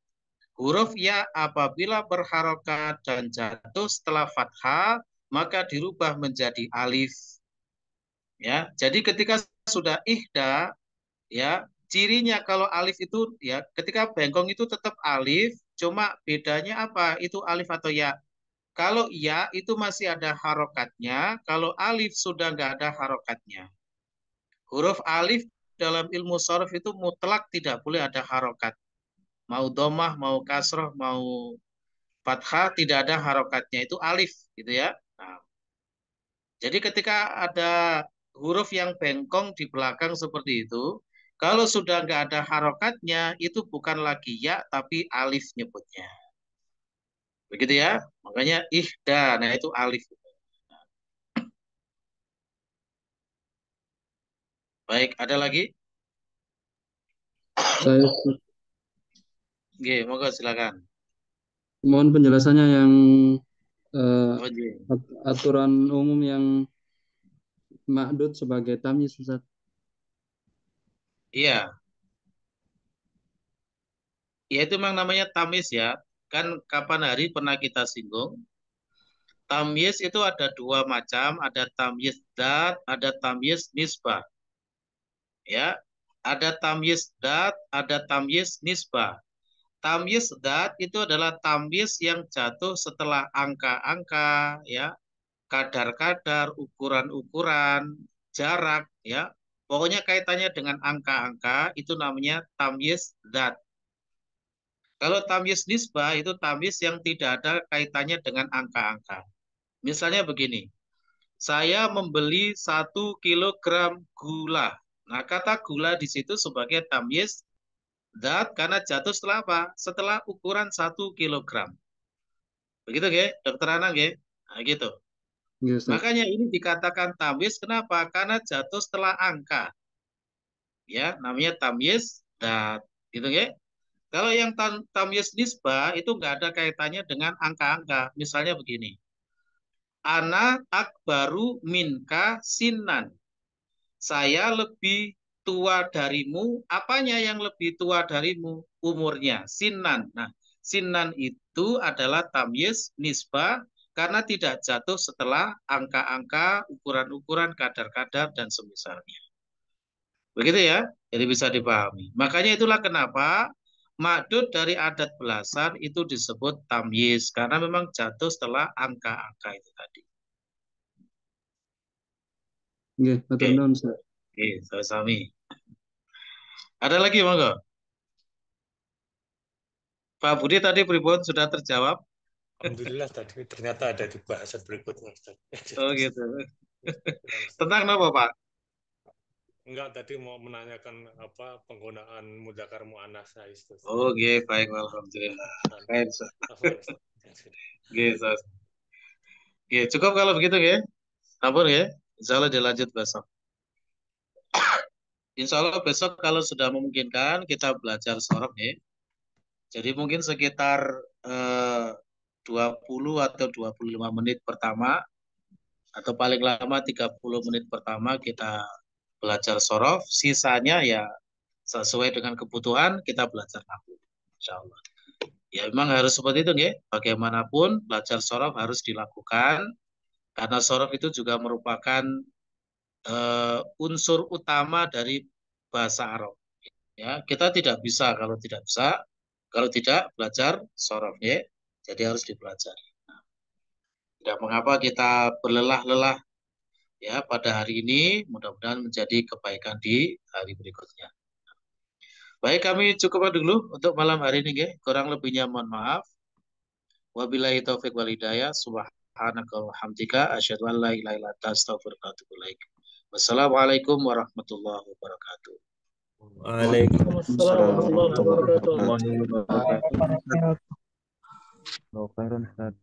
huruf ya apabila berharokat dan jatuh setelah fathah, maka dirubah menjadi alif. Ya, jadi ketika sudah ihda, ya, cirinya kalau alif itu ya ketika bengkong itu tetap alif, cuma bedanya apa? Itu alif atau ya. Kalau ya itu masih ada harokatnya, kalau alif sudah nggak ada harokatnya. Huruf alif dalam ilmu sorof itu mutlak tidak boleh ada harokat. Mau domah, mau kasroh, mau fathah tidak ada harokatnya, itu alif gitu ya. Nah, jadi ketika ada huruf yang bengkong di belakang seperti itu, kalau sudah nggak ada harokatnya, itu bukan lagi ya, tapi alif nyebutnya. Begitu ya, makanya ihda, nah itu alif. Baik, ada lagi? Saya Oke, monggo silakan. mohon penjelasannya yang Oh, iya. aturan umum yang ma'dud sebagai tamyiz Ustaz. Iya, ya itu memang namanya tamyiz ya. Kan kapan hari pernah kita singgung. Tamyiz itu ada dua macam, ada tamyiz dat, ada tamyiz nisbah. Ya, ada tamyiz dat, ada tamyiz nisbah. Tamyiz dat itu adalah tamyiz yang jatuh setelah angka-angka, ya, kadar-kadar, ukuran-ukuran, jarak, ya. Pokoknya kaitannya dengan angka-angka itu namanya tamyiz dat. Kalau tamyiz nisbah itu tamyiz yang tidak ada kaitannya dengan angka-angka. Misalnya begini, saya membeli 1 kilogram gula. Nah, kata gula di situ sebagai tamyiz dat karena jatuh setelah apa? Setelah ukuran 1 kilogram. Begitu, Ge? Dokter Anang, Ge? Nah, gitu. Iya, Ustaz. Makanya ini dikatakan tamyiz, kenapa? Karena jatuh setelah angka. Ya, namanya tamyiz dat. Gitu, Ge? Kalau yang tamyiz nisbah itu nggak ada kaitannya dengan angka-angka. Misalnya begini. Ana akbaru minka sinan. Saya lebih tua darimu. Apanya yang lebih tua darimu? Umurnya. Sinan. Nah, sinan itu adalah tamyiz nisbah karena tidak jatuh setelah angka-angka, ukuran-ukuran, kadar-kadar, dan semisalnya. Begitu ya, jadi bisa dipahami. Makanya itulah kenapa makdud dari adat belasan itu disebut tamyiz, karena memang jatuh setelah angka-angka itu tadi. Nggih, matur Oke, nuwun, Ustaz. oke, sama-sama. Ada lagi monggo? Pak Budi tadi pripun sudah terjawab? Alhamdulillah tadi ternyata ada di bahasan berikutnya, Ustaz. Oh gitu. Tentang apa Pak? Enggak, tadi mau menanyakan apa penggunaan mudzakkar muannats itu. Oke, baik, alhamdulillah. Baik, Ustaz. Oke, Ustaz. Oke, cukup kalau begitu ya. Ampun ya. Insya Allah dilanjut besok. Insya Allah besok kalau sudah memungkinkan kita belajar sorof ya. Jadi mungkin sekitar 20 atau 25 menit pertama atau paling lama 30 menit pertama kita belajar sorof. Sisanya ya sesuai dengan kebutuhan kita belajar nahwu. Insya Allah. Ya memang harus seperti itu ya. Bagaimanapun belajar sorof harus dilakukan karena sorof itu juga merupakan unsur utama dari bahasa Arab. Ya, kita tidak bisa kalau tidak belajar sorof ya. Jadi harus dipelajari. Nah, tidak mengapa kita berlelah-lelah ya pada hari ini, mudah-mudahan menjadi kebaikan di hari berikutnya. Baik, kami cukupkan dulu untuk malam hari ini ya. Kurang lebihnya mohon maaf. Wabillahi taufik wal hidayah. Subhanaka wa hamdika asyhadu an la ilaha illa anta astaghfiruka wa atubu ilaik. Wassalamualaikum warahmatullahi wabarakatuh. Waalaikumsalam warahmatullahi wabarakatuh. Khairan, Ustaz.